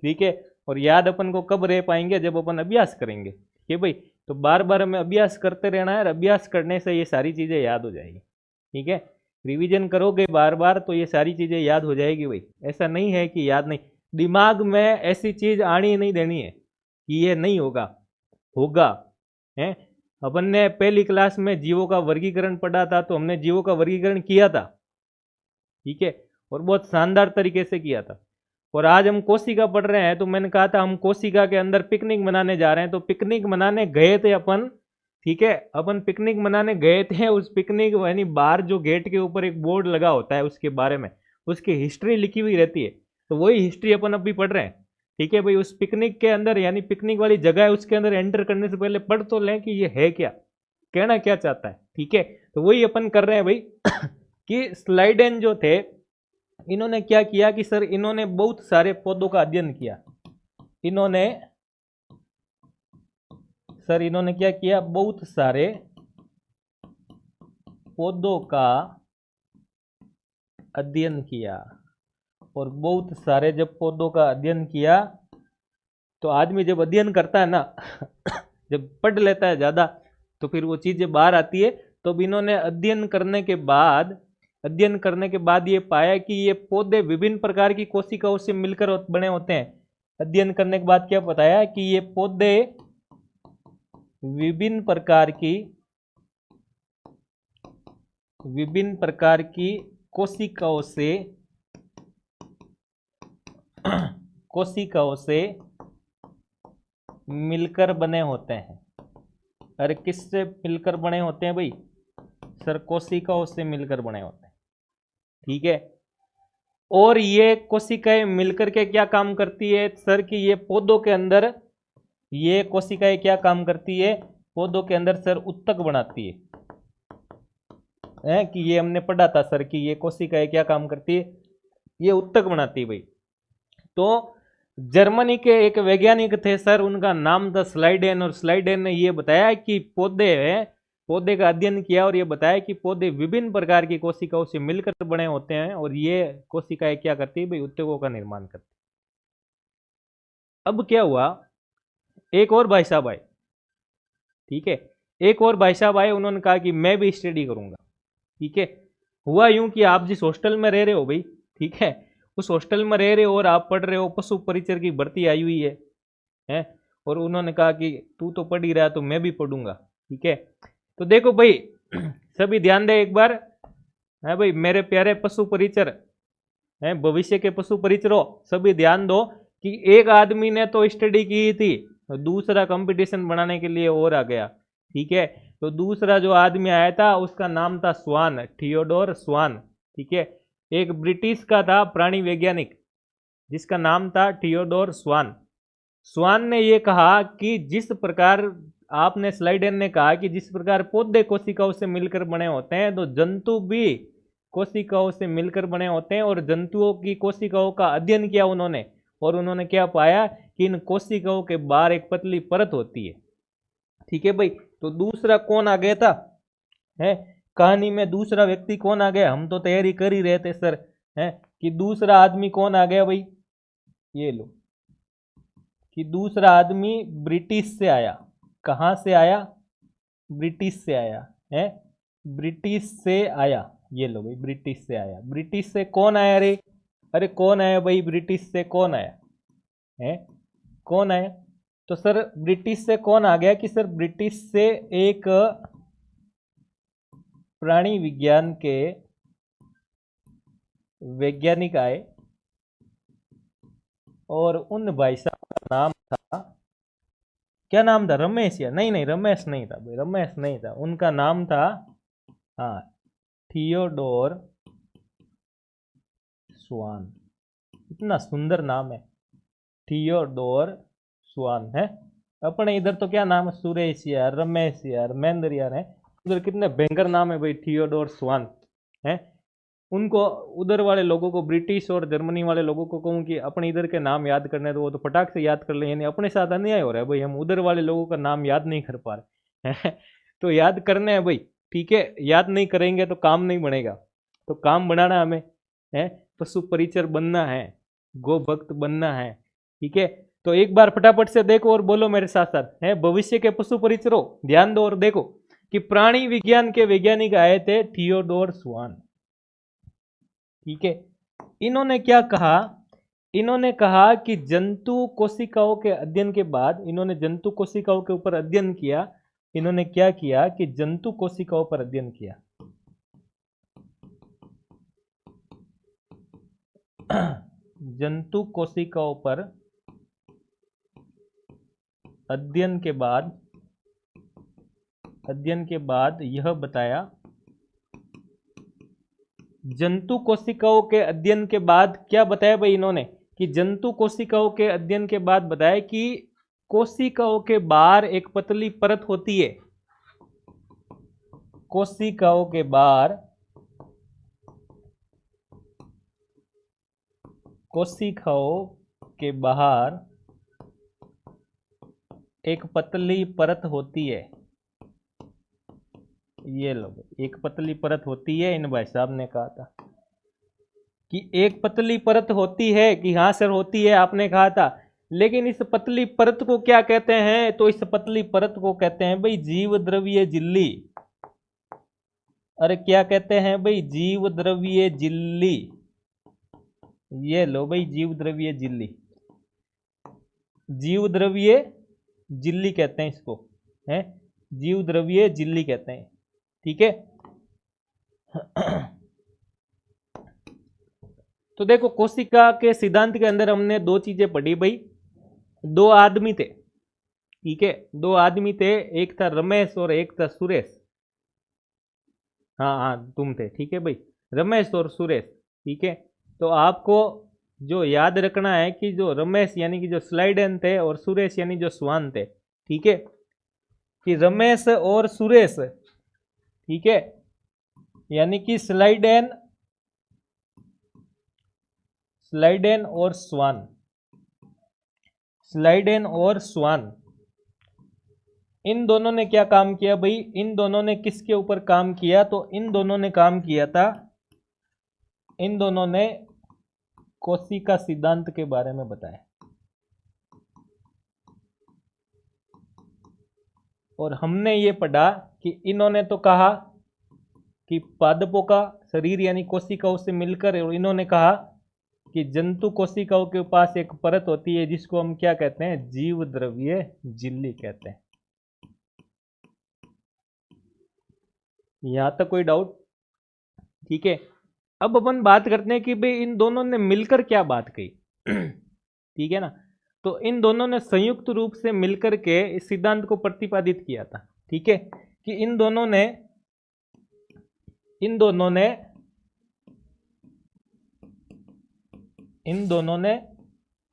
ठीक है, और याद अपन को कब रह पाएंगे? जब अपन अभ्यास करेंगे, ठीक है भाई। तो बार बार हमें अभ्यास करते रहना है और अभ्यास करने से ये सारी चीज़ें याद हो जाएगी, ठीक है। रिवीजन करोगे बार बार तो ये सारी चीज़ें याद हो जाएगी भाई, ऐसा नहीं है कि याद नहीं, दिमाग में ऐसी चीज़ आनी नहीं देनी है कि ये नहीं होगा, होगा, है। अपन ने पहली क्लास में जीवों का वर्गीकरण पढ़ा था, तो हमने जीवों का वर्गीकरण किया था, ठीक है, और बहुत शानदार तरीके से किया था। और आज हम कोशिका पढ़ रहे हैं, तो मैंने कहा था हम कोशिका के अंदर पिकनिक मनाने जा रहे हैं, तो पिकनिक मनाने गए थे अपन, ठीक है, अपन पिकनिक मनाने गए थे। उस पिकनिक यानी बाहर जो गेट के ऊपर एक बोर्ड लगा होता है उसके बारे में, उसकी हिस्ट्री लिखी हुई रहती है, तो वही हिस्ट्री अपन अभी पढ़ रहे हैं, ठीक है भाई। उस पिकनिक के अंदर यानी पिकनिक वाली जगह है, उसके अंदर एंटर करने से पहले पढ़ तो लें कि ये है क्या, कहना क्या चाहता है, ठीक है। तो वही अपन कर रहे हैं भाई कि स्लाइडेन जो थे इन्होंने क्या किया कि सर इन्होंने बहुत सारे पौधों का अध्ययन किया। इन्होंने क्या किया, बहुत सारे पौधों का अध्ययन किया। और बहुत सारे जब पौधों का अध्ययन किया तो आदमी जब अध्ययन करता है ना जब पढ़ लेता है ज्यादा तो फिर वो चीजें बाहर आती है। तो इन्होंने अध्ययन करने के बाद ये पाया कि ये पौधे विभिन्न प्रकार की कोशिकाओं से मिलकर बने होते हैं। अध्ययन करने के बाद क्या बताया कि ये पौधे विभिन्न प्रकार की कोशिकाओं से मिलकर बने होते हैं। अरे किससे मिलकर बने होते हैं भाई? सर कोशिकाओं से मिलकर बने होते हैं। ठीक है। और ये कोशिकाएं मिलकर के क्या काम करती है सर? कि ये पौधों के अंदर ये कोशिकाएं क्या काम करती है? पौधों के अंदर सर उत्तक बनाती है कि ये हमने पढ़ा था सर कि ये कोशिकाएं क्या काम करती है? ये उत्तक बनाती है भाई। तो जर्मनी के एक वैज्ञानिक थे सर, उनका नाम था स्लाइडेन। और स्लाइडेन ने ये बताया कि पौधे का अध्ययन किया और ये बताया कि पौधे विभिन्न प्रकार की कोशिकाओं से मिलकर बने होते हैं और ये कोशिकाएं क्या करती है भाई? उत्तकों का निर्माण करती है। अब क्या हुआ, एक और भाई साहब आए। ठीक है, एक और भाई साहब आए, उन्होंने कहा कि मैं भी स्टडी करूंगा। ठीक है। हुआ यूं कि आप जिस हॉस्टल में रह रहे हो भाई, ठीक है, उस हॉस्टल में रह रहे हो और आप पढ़ रहे हो, पशु परिचर की भर्ती आई हुई है। और उन्होंने कहा कि तू तो पढ़ ही रहा तो मैं भी पढ़ूंगा। ठीक है। तो देखो भाई सभी ध्यान दे एक बार, है भाई मेरे प्यारे पशु परिचर, है भविष्य के पशु परिचरों, सभी ध्यान दो कि एक आदमी ने तो स्टडी की थी, दूसरा कंपटीशन बनाने के लिए और आ गया। ठीक है। तो दूसरा जो आदमी आया था उसका नाम था स्वान, थियोडोर स्वान। ठीक है। एक ब्रिटिश का था प्राणी वैज्ञानिक जिसका नाम था थियोडोर स्वान। स्वान ने यह कहा कि जिस प्रकार आपने स्लाइडेन ने कहा कि जिस प्रकार पौधे कोशिकाओं से मिलकर बने होते हैं तो जंतु भी कोशिकाओं से मिलकर बने होते हैं। और जंतुओं की कोशिकाओं का अध्ययन किया उन्होंने, और उन्होंने क्या पाया कि इन कोशिकाओं के बाहर एक पतली परत होती है। ठीक है भाई। तो दूसरा कौन आ गया था, है कहानी में दूसरा व्यक्ति कौन आ गया? हम तो तैयारी कर ही रहे थे सर, है कि दूसरा आदमी कौन आ गया भाई? ये लो कि दूसरा आदमी ब्रिटिश से आया। कहां से आया? ब्रिटिश से आया, है ब्रिटिश से आया। ये लो भाई, ब्रिटिश से आया। ब्रिटिश से कौन आया रे? अरे कौन आया भाई? ब्रिटिश से कौन आया है? कौन आया? तो सर ब्रिटिश से कौन आ गया कि सर ब्रिटिश से एक प्राणी विज्ञान के वैज्ञानिक आए और उन भाई साहब का नाम था, क्या नाम था? रमेश? या नहीं रमेश नहीं था भाई, रमेश नहीं था। उनका नाम था, हाँ, थियोडोर स्वान। इतना सुंदर नाम है, थियोडोर स्वान। है अपने इधर तो क्या नाम है? सुरेश यार, रमेश यार, महेंद्र यार, है उधर कितने भयंकर नाम है भाई, थियोडोर स्वान। है उनको, उधर वाले लोगों को, ब्रिटिश और जर्मनी वाले लोगों को कहूँ कि अपने इधर के नाम याद करने तो वो तो फटाक से याद कर ले, यानी अपने साथ अन्याय हो रहा है भाई, हम उधर वाले लोगों का नाम याद नहीं कर पा रहे हैं तो याद करने हैं भाई। ठीक है, याद नहीं करेंगे तो काम नहीं बनेगा, तो काम बनाना हमें है, पशु परिचर बनना है, गो भक्त बनना है। ठीक है। तो एक बार फटाफट से देखो और बोलो मेरे साथ साथ, है भविष्य के पशु परिचरों ध्यान दो और देखो कि प्राणी विज्ञान के वैज्ञानिक आए थे थियोडोर स्वान। ठीक है। इन्होंने क्या कहा? इन्होंने कहा कि जंतु कोशिकाओं के अध्ययन के बाद, इन्होंने जंतु कोशिकाओं के ऊपर अध्ययन किया। इन्होंने क्या किया कि जंतु कोशिकाओं पर अध्ययन किया जंतु कोशिकाओं पर अध्ययन के बाद यह बताया, जंतु कोशिकाओं के अध्ययन के बाद क्या बताया भाई इन्होंने कि जंतु कोशिकाओं के अध्ययन के बाद बताया कि कोशिकाओं के बाहर एक पतली परत होती है। कोशिकाओं के बाहर कोशिकाओं के बाहर एक पतली परत होती है। ये लो, एक पतली परत होती है, इन भाई साहब ने कहा था कि एक पतली परत होती है, कि हाँ सर होती है, आपने कहा था। लेकिन इस पतली परत को क्या कहते हैं? तो इस पतली परत को कहते हैं भाई जीव द्रव्य झिल्ली। अरे क्या कहते हैं भाई? जीव द्रव्य झिल्ली। ये लो भाई, जीव द्रव्य झिल्ली, जीव द्रव्य झिल्ली कहते हैं इसको, है जीव द्रव्य झिल्ली कहते हैं। ठीक है। तो देखो, कोशिका के सिद्धांत के अंदर हमने दो चीजें पढ़ी भाई। दो आदमी थे, ठीक है, दो आदमी थे, एक था रमेश और एक था सुरेश। हाँ हाँ, तुम थे, ठीक है भाई, रमेश और सुरेश। ठीक है। तो आपको जो याद रखना है कि जो रमेश यानी कि जो स्लाइडन थे और सुरेश यानी जो स्वान थे। ठीक है, कि रमेश और सुरेश, ठीक है, यानी कि स्लाइडन और स्वान, स्लाइडन और स्वान, इन दोनों ने क्या काम किया भाई? इन दोनों ने किसके ऊपर काम किया? तो इन दोनों ने काम किया था, इन दोनों ने कोशिका सिद्धांत के बारे में बताया। और हमने ये पढ़ा कि इन्होंने तो कहा कि पादपों का शरीर यानी कोशिकाओं से मिलकर, और इन्होंने कहा कि जंतु कोशिकाओं के पास एक परत होती है जिसको हम क्या कहते हैं? जीव द्रव्य झिल्ली कहते हैं। यहां तक कोई डाउट? ठीक है। अब अपन बात करते हैं कि भाई इन दोनों ने मिलकर क्या बात कही। ठीक है ना। तो इन दोनों ने संयुक्त रूप से मिलकर के इस सिद्धांत को प्रतिपादित किया था। ठीक है, कि इन दोनों ने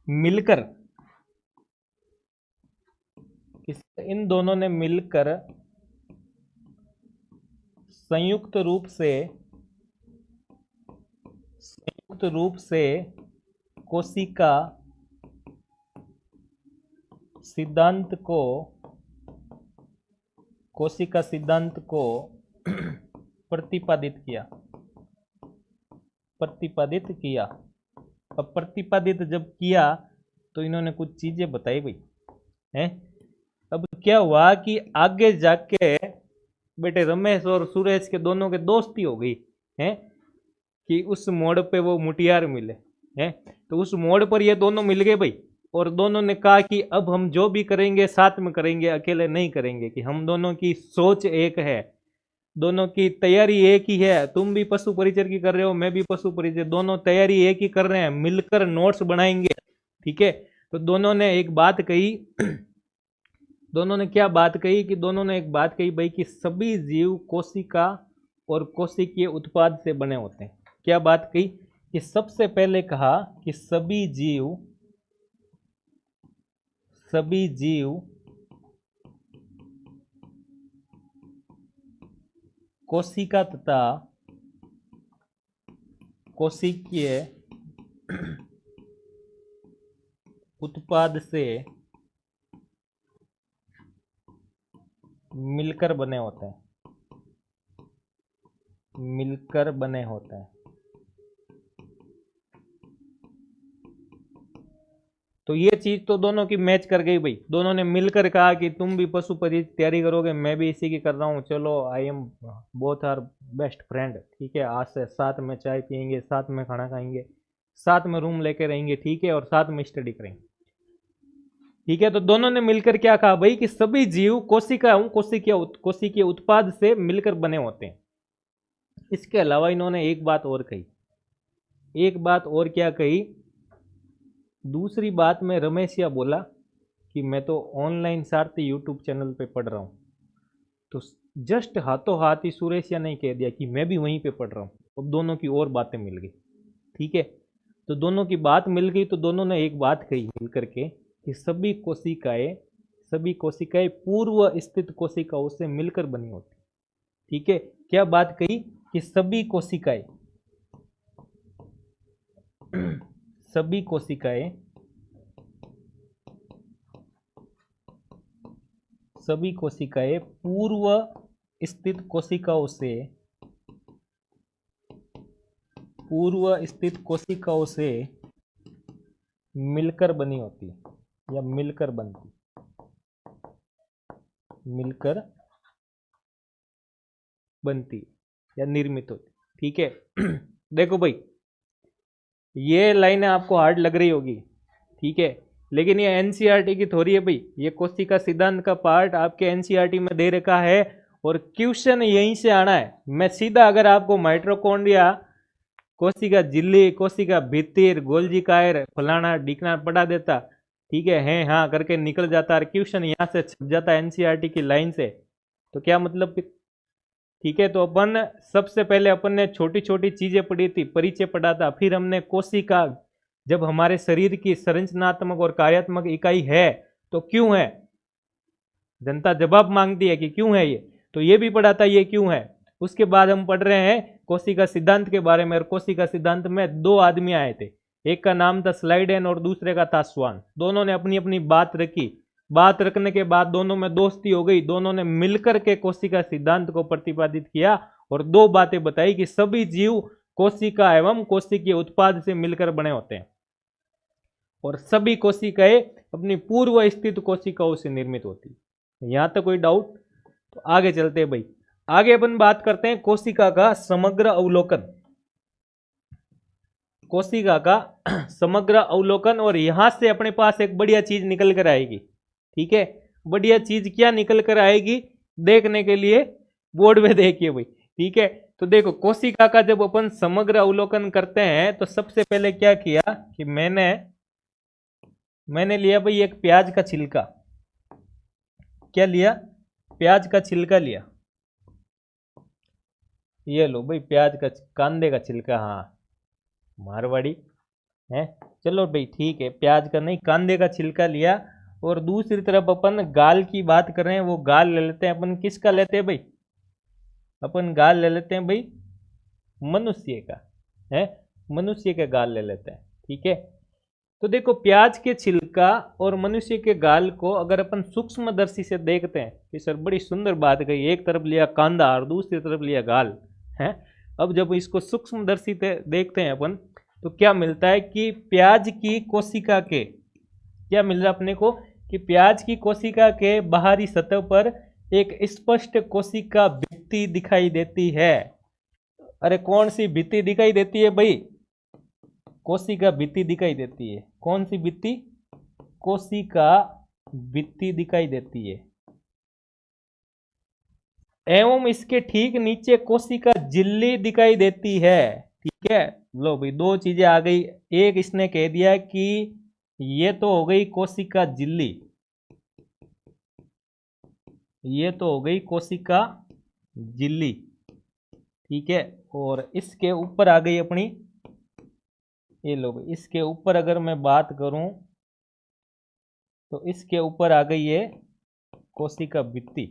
मिलकर, इन दोनों ने मिलकर संयुक्त रूप से कोशिका सिद्धांत को प्रतिपादित किया। अब प्रतिपादित जब किया तो इन्होंने कुछ चीजें बताई भाई, हैं। अब क्या हुआ कि आगे जाके बेटे रमेश और सुरेश के दोनों के दोस्ती हो गई, हैं, कि उस मोड़ पे वो मुटियार मिले, हैं। तो उस मोड़ पर ये दोनों मिल गए भाई, और दोनों ने कहा कि अब हम जो भी करेंगे साथ में करेंगे, अकेले नहीं करेंगे, कि हम दोनों की सोच एक है, दोनों की तैयारी एक ही है। तुम भी पशु परिचर की कर रहे हो, मैं भी पशु परिचर, दोनों तैयारी एक ही कर रहे हैं, मिलकर नोट्स बनाएंगे। ठीक है। तो दोनों ने एक बात कही, दोनों ने क्या बात कही? कि दोनों ने एक बात कही भाई कि सभी जीव कोशिका और कोशिकीय उत्पाद से बने होते हैं। क्या बात कही? कि सबसे पहले कहा कि सभी जीव कोशिका तथा कोशिकीय उत्पाद से मिलकर बने होते हैं, तो ये चीज तो दोनों की मैच कर गई भाई। दोनों ने मिलकर कहा कि तुम भी पशु परी तैयारी करोगे, मैं भी इसी की कर रहा हूँ, चलो I am both are best friend. ठीक है, आज से साथ में चाय पियेंगे, साथ में खाना खाएंगे, साथ में रूम लेके रहेंगे, ठीक है, और साथ में स्टडी करेंगे। ठीक है। तो दोनों ने मिलकर क्या कहा भाई? कि सभी जीव कोशिकीय उत्पाद से मिलकर बने होते हैं। इसके अलावा इन्होंने एक बात और कही, एक बात और क्या कही? दूसरी बात में रमेशिया बोला कि मैं तो ऑनलाइन सारथी यूट्यूब चैनल पे पढ़ रहा हूँ। तो जस्ट हाथों हाथ ही सुरेशिया ने कह दिया कि मैं भी वहीं पे पढ़ रहा हूँ। अब दोनों की और बातें मिल गई। ठीक है। तो दोनों की बात मिल गई, तो दोनों ने एक बात कही मिल करके कि सभी कोशिकाएं पूर्व स्थित कोशिकाओं से मिलकर बनी होती। ठीक है। क्या बात कही? कि सभी सभी कोशिकाएं, सभी कोशिकाएं पूर्व स्थित कोशिकाओं से, पूर्व स्थित कोशिकाओं से मिलकर बनी होती या मिलकर बनती, मिलकर बनती या निर्मित होती। ठीक है। देखो भाई, ये लाइनें आपको हार्ड लग रही होगी, ठीक है, लेकिन ये एनसीईआरटी की थोड़ी है भाई, ये कोशिका सिद्धांत का पार्ट आपके एनसीईआरटी में दे रखा है और क्वेश्चन यहीं से आना है। मैं सीधा अगर आपको माइटोकॉन्ड्रिया, कोशिका झिल्ली, कोशिका भित्तिर, गोल्जी कायर, फलाना ढिकना पढ़ा देता, ठीक है हाँ करके निकल जाता और क्वेश्चन यहाँ से छप जाता एनसीईआरटी की लाइन से, तो क्या मतलब। ठीक है, तो अपन सबसे पहले अपन ने छोटी छोटी चीजें पढ़ी थी, परिचय पढ़ा था, फिर हमने कोशिका जब हमारे शरीर की संरचनात्मक और कार्यात्मक इकाई है तो क्यों है, जनता जवाब मांगती है कि क्यों है ये, तो ये भी पढ़ा था ये क्यों है। उसके बाद हम पढ़ रहे हैं कोशिका सिद्धांत के बारे में, और कोशिका सिद्धांत में दो आदमी आए थे, एक का नाम था स्लाइडेन और दूसरे का था स्वान। दोनों ने अपनी अपनी बात रखी, बात रखने के बाद दोनों में दोस्ती हो गई, दोनों ने मिलकर के कोशिका सिद्धांत को प्रतिपादित किया और दो बातें बताई कि सभी जीव कोशिका एवं कोशिकीय उत्पाद से मिलकर बने होते हैं और सभी कोशिकाएं अपनी पूर्व स्थित कोशिकाओं से निर्मित होती है। यहां तक कोई डाउट? तो आगे चलते हैं भाई, आगे अपन बात करते हैं कोशिका का समग्र अवलोकन, कोशिका का समग्र अवलोकन। और यहां से अपने पास एक बढ़िया चीज निकल कर आएगी। ठीक है, बढ़िया चीज क्या निकल कर आएगी देखने के लिए बोर्ड में देखिए भाई। ठीक है, तो देखो कोशिका का जब अपन समग्र अवलोकन करते हैं तो सबसे पहले क्या किया कि मैंने लिया भाई एक प्याज का छिलका। क्या लिया? प्याज का छिलका लिया। ये लो भाई प्याज का, कांदे का छिलका, हाँ मारवाड़ी है, चलो भाई ठीक है, प्याज का नहीं कांदे का छिलका लिया। और दूसरी तरफ अपन गाल की बात कर रहे हैं, वो गाल ले लेते हैं अपन, किसका लेते हैं भाई? अपन गाल ले लेते हैं भाई मनुष्य का, है मनुष्य के गाल ले लेते हैं। ठीक है, तो देखो प्याज के छिलका और मनुष्य के गाल को अगर अपन सूक्ष्मदर्शी से देखते हैं कि सर बड़ी सुंदर बात कही, एक तरफ लिया कांदा और दूसरी तरफ लिया गाल, है। अब जब इसको सूक्ष्मदर्शी से देखते हैं अपन तो क्या मिलता है कि प्याज की कोशिका के, क्या मिल रहा है अपने को कि प्याज की कोशिका के बाहरी सतह पर एक स्पष्ट कोशिका भित्ति दिखाई देती है। अरे कौन सी भित्ति दिखाई देती है भाई? कोशिका भित्ति दिखाई देती है। कौन सी भित्ति? कोशिका भित्ति दिखाई देती है। एवं इसके ठीक नीचे कोशिका झिल्ली दिखाई देती है। ठीक है, लो भाई दो चीजें आ गई, एक इसने कह दिया कि ये तो हो गई कोशिका झिल्ली, ये तो हो गई कोशिका झिल्ली। ठीक है, और इसके ऊपर आ गई अपनी, ये लो भाई इसके ऊपर अगर मैं बात करूं तो इसके ऊपर आ गई है कोशिका भित्ति,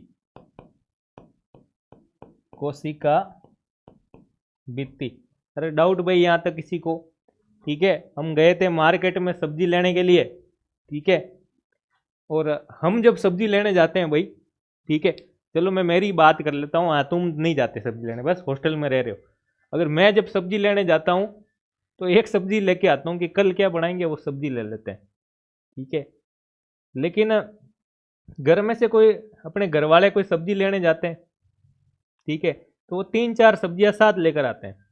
कोशिका भित्ति। अरे डाउट भाई यहां तक किसी को? ठीक है, हम गए थे मार्केट में सब्जी लेने के लिए, ठीक है, और हम जब सब्जी लेने जाते हैं भाई, ठीक है, चलो मैं मेरी बात कर लेता हूँ, तुम नहीं जाते सब्जी लेने, बस हॉस्टल में रह रहे हो। अगर मैं जब सब्जी लेने जाता हूँ तो एक सब्जी लेके आता हूँ कि कल क्या बनाएंगे, वो सब्जी ले लेते हैं। ठीक है, लेकिन घर में से कोई, अपने घर वाले कोई सब्जी लेने जाते हैं, ठीक है, तो वो 3-4 सब्जियां साथ लेकर आते हैं।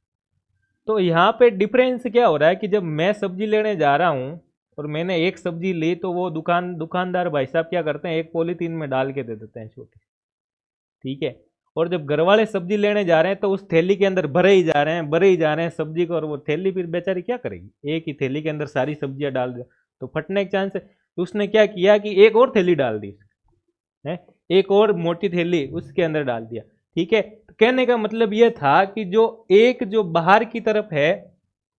तो यहाँ पे डिफरेंस क्या हो रहा है कि जब मैं सब्जी लेने जा रहा हूँ और मैंने एक सब्जी ली तो वो दुकानदार भाई साहब क्या करते हैं, एक पॉलीथीन में डाल के दे देते हैं छोटी। ठीक है, और जब घर वाले सब्जी लेने जा रहे हैं तो उस थैली के अंदर भरे ही जा रहे हैं, भरे ही जा रहे हैं सब्जी को, और वो थैली फिर बेचारी क्या करेगी, एक ही थैली के अंदर सारी सब्जियां डाल दो तो फटने के चांस है। तो उसने क्या किया कि एक और थैली डाल दी है, एक और मोटी थैली उसके अंदर डाल दिया। ठीक है, तो कहने का मतलब यह था कि जो बाहर की तरफ है,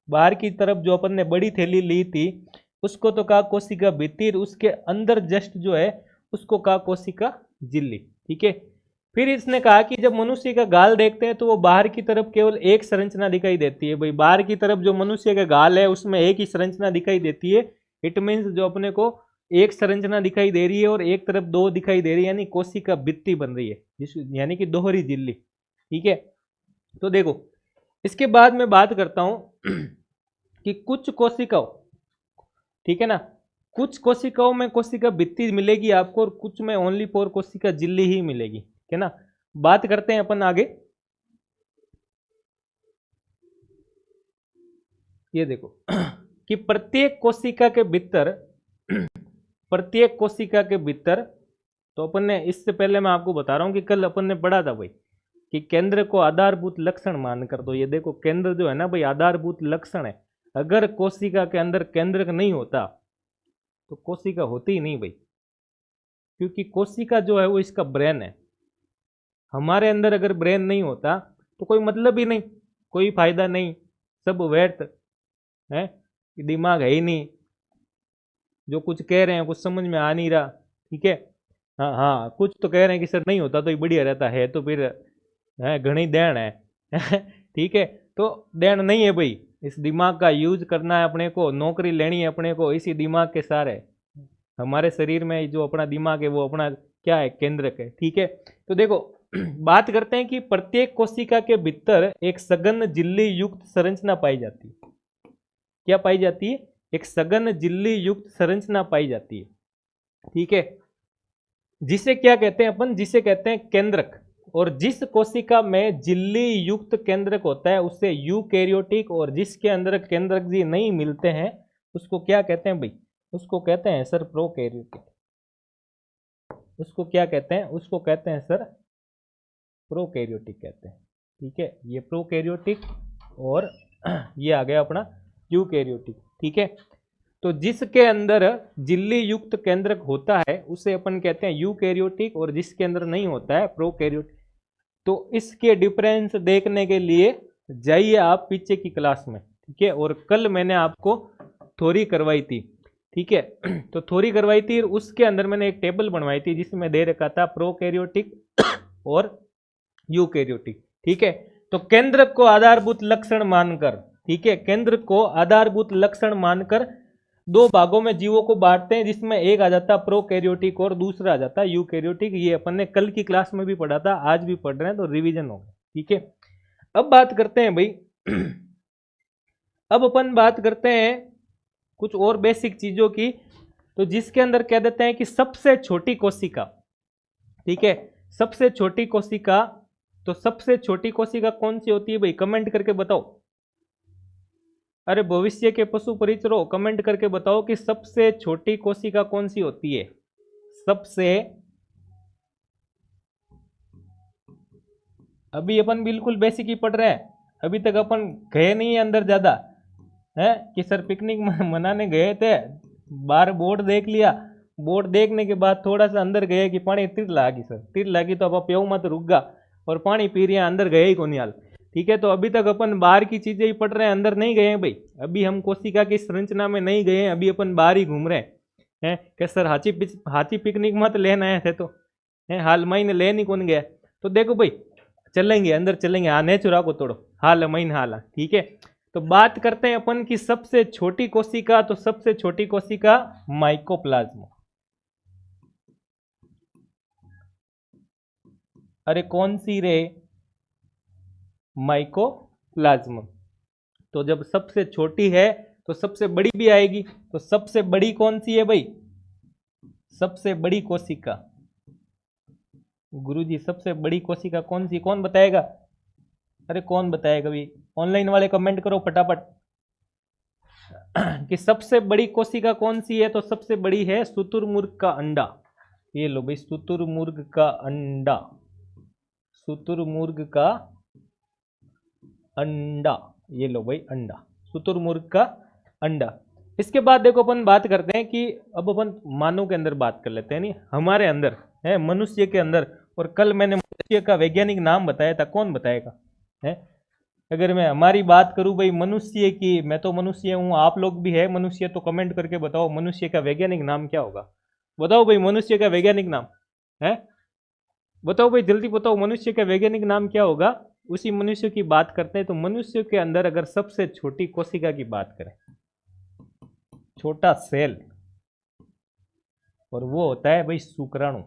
बाहर की तरफ जो अपन ने बड़ी थैली ली थी उसको तो कहा कोशिका भित्ति, उसके अंदर जस्ट जो है उसको कहा कोशिका झिल्ली। ठीक है, फिर इसने कहा कि जब मनुष्य का गाल देखते हैं तो वो बाहर की तरफ केवल एक संरचना दिखाई देती है। भाई बाहर की तरफ जो मनुष्य का गाल है उसमें एक ही संरचना दिखाई देती है। इट मीन्स जो अपने को एक संरचना दिखाई दे रही है और एक तरफ दो दिखाई दे रही है, यानी कोशिका भित्ति बन रही है, यानी कि दोहरी झिल्ली। ठीक है, तो देखो इसके बाद मैं बात करता हूं कि कुछ कोशिकाओं, ठीक है ना, कुछ कोशिकाओं में कोशिका भित्ति मिलेगी आपको और कुछ में ओनली फॉर कोशिका झिल्ली ही मिलेगी। ठीक है ना, बात करते हैं अपन आगे। ये देखो कि प्रत्येक कोशिका के भीतर प्रत्येक कोशिका के भीतर, तो अपन ने इससे पहले मैं आपको बता रहा हूं कि कल अपन ने पढ़ा था भाई कि केंद्र को आधारभूत लक्षण मानकर, तो ये देखो केंद्र जो है ना भाई आधारभूत लक्षण है। अगर कोशिका के अंदर केंद्रक नहीं होता तो कोशिका होती ही नहीं भाई, क्योंकि कोशिका जो है वो इसका ब्रेन है। हमारे अंदर अगर ब्रेन नहीं होता तो कोई मतलब ही नहीं, कोई फायदा नहीं, सब व्यर्थ है, दिमाग है ही नहीं, जो कुछ कह रहे हैं कुछ समझ में आ नहीं रहा। ठीक है, हाँ हाँ, कुछ तो कह रहे हैं कि सर नहीं होता तो ये बढ़िया रहता है, तो फिर है घनी देन है ठीक है, तो देन नहीं है भाई, इस दिमाग का यूज करना है अपने को, नौकरी लेनी है अपने को इसी दिमाग के सारे। हमारे शरीर में जो अपना दिमाग है वो अपना क्या है, केंद्रक है। ठीक है, तो देखो बात करते हैं कि प्रत्येक कोशिका के भीतर एक सघन झिल्ली युक्त संरचना पाई जाती है। क्या पाई जाती है? एक सघन झिल्ली युक्त संरचना पाई जाती है। ठीक है, जिसे क्या कहते हैं अपन, जिसे कहते हैं केंद्रक। और जिस कोशिका में झिल्ली युक्त केंद्रक होता है उससे यूकैरियोटिक, और जिसके अंदर केंद्रक जी नहीं मिलते हैं उसको क्या कहते हैं भाई, उसको कहते हैं सर प्रोकैरियोटिक। उसको क्या कहते हैं, उसको कहते हैं सर प्रोकैरियोटिक कहते हैं। ठीक है, ये प्रोकैरियोटिक और ये आ गया अपना यूकैरियोटिक। ठीक है, तो जिसके अंदर झिल्ली युक्त केंद्रक होता है उसे अपन कहते हैं यूकैरियोटिक, और जिसके अंदर नहीं होता है प्रोकैरियोटिक। तो इसके डिफरेंस देखने के लिए जाइए आप पीछे की क्लास में। ठीक है, और कल मैंने आपको थ्योरी करवाई थी। ठीक है, तो थ्योरी करवाई थी, उसके अंदर मैंने एक टेबल बनवाई थी जिसमें दे रखा था प्रोकैरियोटिक और यूकैरियोटिक। ठीक है, तो केंद्रक को आधारभूत लक्षण मानकर, ठीक है, केंद्र को आधारभूत लक्षण मानकर दो भागों में जीवों को बांटते हैं, जिसमें एक आ जाता प्रोकैरियोटिक और दूसरा आ जाता यूकैरियोटिक। ये अपन ने कल की क्लास में भी पढ़ा था, आज भी पढ़ रहे हैं, तो रिवीजन होगा। ठीक है, अब बात करते हैं भाई अब अपन बात करते हैं कुछ और बेसिक चीजों की, तो जिसके अंदर कह देते हैं कि सबसे छोटी कोशिका। ठीक है, सबसे छोटी कोशिका, तो सबसे छोटी कोशिका कौन सी होती है भाई, कमेंट करके बताओ। अरे भविष्य के पशु परिचरो, कमेंट करके बताओ कि सबसे छोटी कोशिका कौन सी होती है। सबसे, अभी अपन बिल्कुल बेसिक ही पढ़ रहे हैं, अभी तक अपन गए नहीं है अंदर ज्यादा, है कि सर पिकनिक मनाने गए थे, बाहर बोर्ड देख लिया, बोर्ड देखने के बाद थोड़ा सा अंदर गए कि पानी तिर लागी, सर तिर लागी तो अब प्यो मत रुक गा, और पानी पी रहे हैं, अंदर गए ही को नहीं हाल। ठीक है, तो अभी तक अपन बाहर की चीजें ही पढ़ रहे हैं, अंदर नहीं गए हैं भाई। अभी हम कोशिका की संरचना में नहीं गए हैं, अभी अपन बाहर ही घूम रहे हैं कि सर हाथी पिकनिक मत लेना आए थे, तो है हाल महीने ले नहीं कौन गया। तो देखो भाई चलेंगे अंदर, चलेंगे, हाँ नेचुरा को तोड़ो, हाल महीन हाल। ठीक है, तो बात करते हैं अपन की सबसे छोटी कोशिका, तो सबसे छोटी कोशिका माइकोप्लाज्मा। अरे कौन सी रे, माइकोप्लाज्मा। तो जब सबसे छोटी है तो सबसे बड़ी भी आएगी, तो सबसे बड़ी कौन सी है भाई, सबसे बड़ी कोशिका, गुरुजी सबसे बड़ी कोशिका कौन सी, कौन बताएगा? अरे कौन बताएगा भाई, ऑनलाइन वाले कमेंट करो फटाफट कि सबसे बड़ी कोशिका कौन सी है। तो सबसे बड़ी है शुतुरमुर्ग का अंडा। ये लो भाई, शुतुरमुर्ग का अंडा, शुतुरमुर्ग का अंडा, ये लो भाई अंडा, शुतुरमुर्ग का अंडा। इसके बाद देखो अपन बात करते हैं कि अब अपन मानव के अंदर बात कर लेते हैं, नहीं हमारे अंदर है, मनुष्य के अंदर। और कल मैंने मनुष्य का वैज्ञानिक नाम बताया था, कौन बताएगा है? अगर मैं हमारी बात करूं भाई मनुष्य की, मैं तो मनुष्य हूं, आप लोग भी है मनुष्य, तो कमेंट करके बताओ मनुष्य का वैज्ञानिक नाम क्या होगा। बताओ भाई मनुष्य का वैज्ञानिक नाम है, बताओ भाई, जल्दी बताओ, मनुष्य का वैज्ञानिक नाम क्या होगा? उसी मनुष्य की बात करते हैं। तो मनुष्य के अंदर अगर सबसे छोटी कोशिका की बात करें, छोटा सेल, और वो होता है भाई शुक्राणु।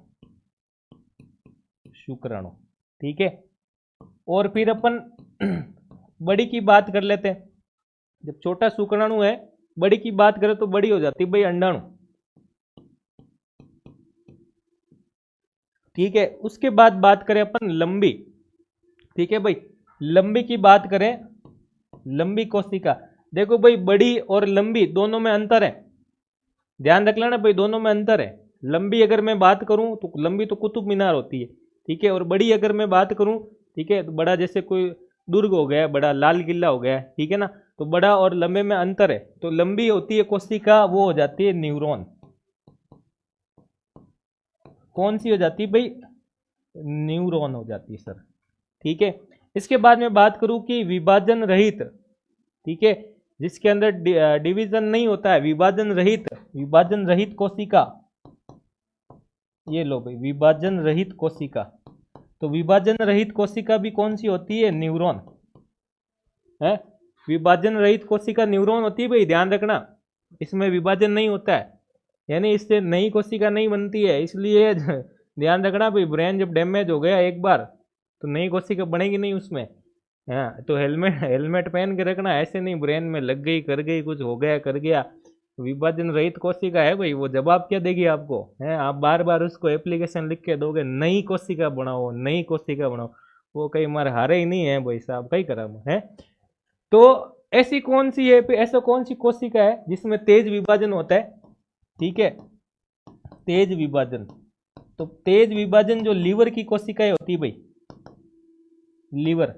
शुक्राणु, ठीक है। और फिर अपन बड़ी की बात कर लेते हैं। जब छोटा शुक्राणु है, बड़ी की बात करें तो बड़ी हो जाती है भाई अंडाणु, ठीक है। उसके बाद बात करें अपन लंबी, ठीक है भाई। लंबी की बात करें, लंबी कोशिका। देखो भाई, बड़ी और लंबी दोनों में अंतर है, ध्यान रख लेना भाई, दोनों में अंतर है। लंबी अगर मैं बात करूं तो लंबी तो कुतुब मीनार होती है, ठीक है। और बड़ी अगर मैं बात करूं, ठीक है, तो बड़ा जैसे कोई दुर्ग हो गया, बड़ा लाल किला हो गया, ठीक है ना। तो बड़ा और लंबे में अंतर है। तो लंबी होती है कोशिका, वो हो जाती है न्यूरॉन। कौन सी हो जाती है भाई? न्यूरॉन हो जाती है सर, ठीक है। इसके बाद में बात करूं कि विभाजन रहित, ठीक है, जिसके अंदर डिवीजन नहीं होता है, विभाजन रहित, विभाजन रहित कोशिका। ये लो भाई, विभाजन रहित कोशिका। तो विभाजन रहित कोशिका भी कौन सी होती है? न्यूरॉन है। विभाजन रहित कोशिका न्यूरॉन होती है भाई, ध्यान रखना। इसमें विभाजन नहीं होता है, यानी इससे नई कोशिका नहीं बनती है, इसलिए ध्यान रखना भाई। ब्रेन जब डैमेज हो गया एक बार, तो नई कोशिका बनेगी नहीं उसमें। हाँ, तो हेलमेट हेलमेट पहन के रखना, ऐसे नहीं ब्रेन में लग गई, कर गई, कुछ हो गया, कर गया। विभाजन रहित कोशिका है भाई, वो जवाब क्या देगी आपको? है, आप बार बार उसको एप्लीकेशन लिख के दोगे, नई कोशिका बनाओ, नई कोशिका बनाओ, वो कई मार हारे ही नहीं है भाई साहब, कई करा है। तो ऐसी कौन सी है, ऐसा कौन सी कोशिका है जिसमें तेज विभाजन होता है? ठीक है, तेज विभाजन। तो तेज विभाजन जो लीवर की कोशिकाएं होती है भाई, लीवर,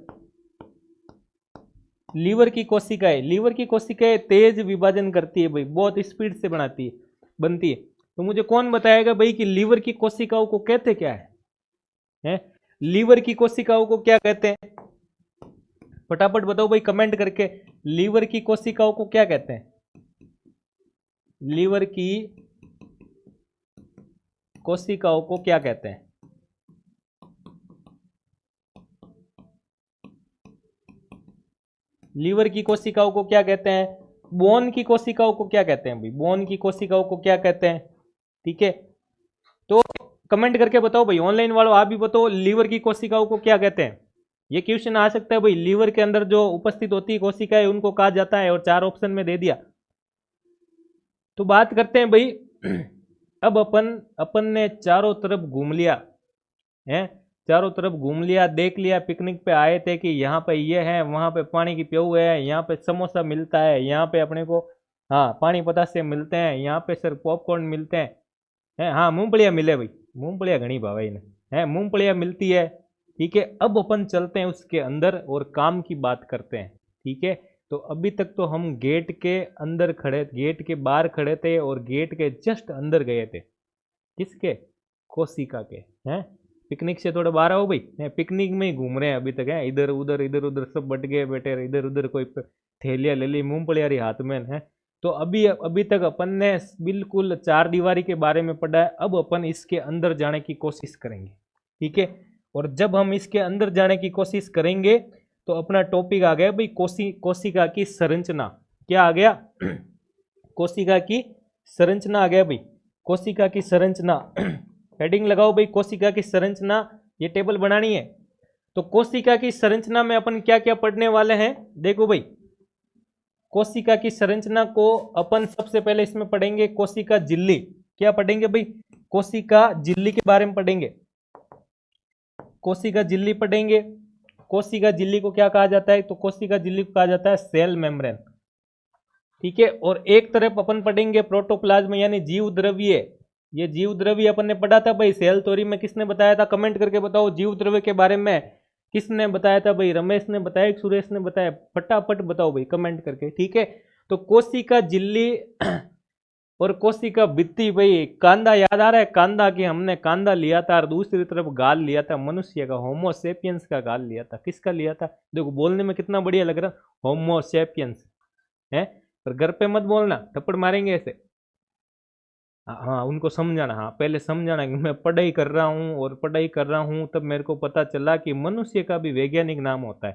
लीवर की कोशिकाएं, लीवर की कोशिकाएं तेज विभाजन करती है भाई, बहुत स्पीड से बनाती है, बनती है। तो मुझे कौन बताएगा भाई कि लीवर की कोशिकाओं को कहते क्या है? लीवर की कोशिकाओं को क्या कहते हैं? फटाफट बताओ भाई कमेंट करके, लीवर की कोशिकाओं को क्या कहते हैं? लीवर की कोशिकाओं को क्या कहते हैं? लीवर की कोशिकाओं को क्या कहते हैं? बोन की कोशिकाओं को क्या कहते हैं भाई? बोन की कोशिकाओं को क्या कहते हैं? ठीक है, तो कमेंट करके बताओ भाई, ऑनलाइन वालों आप भी बताओ, लीवर की कोशिकाओं को क्या कहते हैं? ये क्वेश्चन आ सकता है भाई। लीवर के अंदर जो उपस्थित होती है कोशिकाएं, उनको कहा जाता है, और 4 ऑप्शन में दे दिया। तो बात करते हैं भाई, अब अपन अपन ने चारों तरफ घूम लिया है, चारों तरफ घूम लिया, देख लिया, पिकनिक पे आए थे कि यहाँ पे ये है, वहाँ पे पानी की प्याऊ है, यहाँ पे समोसा मिलता है, यहाँ पे अपने को हाँ पानी पतासे मिलते हैं, यहाँ पे सर पॉपकॉर्न मिलते हैं, हाँ मूंगफलियाँ मिले भाई, मूंगफलियाँ घनी भाई ने है, मूंगफलियाँ मिलती है, ठीक है। अब अपन चलते हैं उसके अंदर और काम की बात करते हैं, ठीक है। तो अभी तक तो हम गेट के अंदर खड़े, गेट के बाहर खड़े थे, और गेट के जस्ट अंदर गए थे, किसके? कोशिका के, हैं। पिकनिक से थोड़ा बाहर आओ भाई, हैं, पिकनिक में ही घूम रहे हैं अभी तक, है, इधर उधर सब बट गए बैठे, इधर उधर कोई थैलियाँ ले ली, मूंगफली हाथ में है। तो अभी अभी तक अपन ने बिल्कुल चार दीवारी के बारे में पढ़ा है, अब अपन इसके अंदर जाने की कोशिश करेंगे, ठीक है। और जब हम इसके अंदर जाने की कोशिश करेंगे, तो अपना टॉपिक आ गया भाई, कोशिका की संरचना। क्या आ गया? कोशिका की संरचना आ गया भाई, कोशिका की संरचना। हेडिंग लगाओ भाई, कोशिका की संरचना, ये टेबल बनानी है। तो कोशिका की संरचना में अपन क्या क्या पढ़ने वाले हैं, देखो भाई। कोशिका की संरचना को अपन सबसे पहले इसमें पढ़ेंगे कोशिका झिल्ली। क्या पढ़ेंगे भाई? कोशिका झिल्ली के बारे में पढ़ेंगे, कोशिका झिल्ली पढ़ेंगे। कोशिका झिल्ली को क्या कहा जाता है? तो कोशिका झिल्ली को कहा जाता है सेल मेम्ब्रेन, ठीक है। और एक तरफ अपन पढ़ेंगे प्रोटोप्लाज्म यानी जीव द्रव्य। ये जीव द्रव्य अपन ने पढ़ा था भाई, सेल थ्योरी में किसने बताया था? कमेंट करके बताओ, जीव द्रव्य के बारे में किसने बताया था भाई? रमेश ने बताया कि सुरेश ने बताया? फटाफट बताओ भाई कमेंट करके, ठीक है। तो कोशिका झिल्ली और कोशिका भित्ति भाई, कांदा याद आ रहा है? कांदा की हमने कांदा लिया था, और दूसरी तरफ गाल लिया था मनुष्य का, होमोसेपियंस का गाल लिया था। किसका लिया था? देखो बोलने में कितना बढ़िया लग रहा, होमोसेपियंस है। पर घर पे मत बोलना, थप्पड़ मारेंगे ऐसे। हाँ, उनको समझाना, हाँ पहले समझाना कि मैं पढ़ाई कर रहा हूँ और पढ़ाई कर रहा हूँ, तब मेरे को पता चला कि मनुष्य का भी वैज्ञानिक नाम होता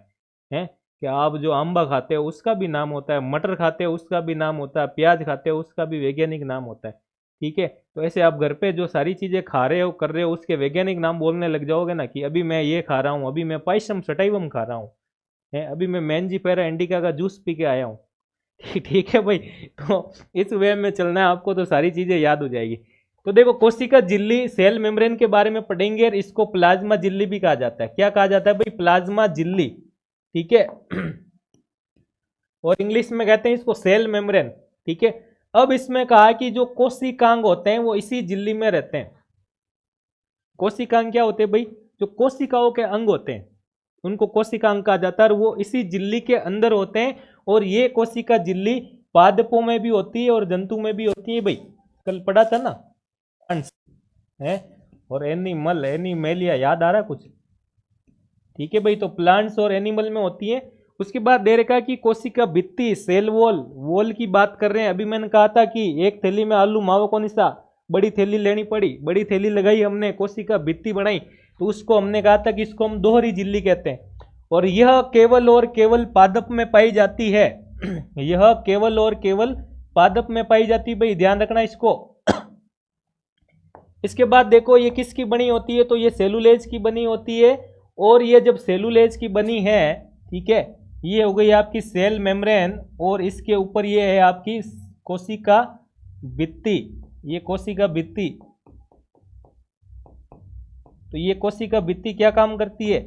है कि आप जो आंबा खाते हो उसका भी नाम होता है, मटर खाते हो उसका भी नाम होता है, प्याज खाते हो उसका भी वैज्ञानिक नाम होता है। ठीक है, तो ऐसे आप घर पे जो सारी चीजें खा रहे हो कर रहे हो उसके वैज्ञानिक नाम बोलने लग जाओगे ना, कि अभी मैं ये खा रहा हूँ, अभी मैं पाइसम सटाइवम खा रहा हूँ, है अभी मैं मैंजीफेरा इंडिका का जूस पी के आया हूँ। ठीक है भाई, तो इस वे में चलना है आपको, तो सारी चीजें याद हो जाएगी। तो देखो, कोशिका झिल्ली सेल मेम्ब्रेन के बारे में पढ़ेंगे, और इसको प्लाज्मा झिल्ली भी कहा जाता है। क्या कहा जाता है भाई? प्लाज्मा झिल्ली। ठीक है, और इंग्लिश में कहते हैं इसको सेल मेम्ब्रेन। ठीक है, अब इसमें कहा कि जो कोशिकांग होते हैं वो इसी झिल्ली में रहते हैं। कोशिकांग क्या होते हैं भाई? जो कोशिकाओं के अंग होते हैं उनको कोशिकांग कहा जाता है, और वो इसी झिल्ली के अंदर होते हैं। और ये कोशिका झिल्ली पादपों में भी होती है और जंतु में भी होती है भाई, कल पढ़ा था ना, प्लांट्स है और एनिमल, एनिमेलिया, याद आ रहा कुछ? ठीक है भाई, तो प्लांट्स और एनिमल में होती है। उसके बाद दे रखा है कि कोशिका भित्ति, सेल वॉल, वॉल की बात कर रहे हैं। अभी मैंने कहा था कि एक थैली में आलू मावो को निशा, बड़ी थैली लेनी पड़ी, बड़ी थैली लगाई हमने, कोशिका भित्ति बनाई, तो उसको हमने कहा था कि इसको हम दोहरी झिल्ली कहते हैं। और यह केवल और केवल पादप में पाई जाती है। यह केवल और केवल पादप में पाई जाती है भाई, ध्यान रखना इसको। इसके बाद देखो ये किसकी बनी होती है, तो ये सेलुलेज की बनी होती है। और ये जब सेलुलेज की बनी है, ठीक है, ये हो गई आपकी सेल मेम्ब्रेन, और इसके ऊपर ये है आपकी कोशिका भित्ति, ये कोशिका भित्ति। तो ये कोशिका भित्ति क्या काम करती है?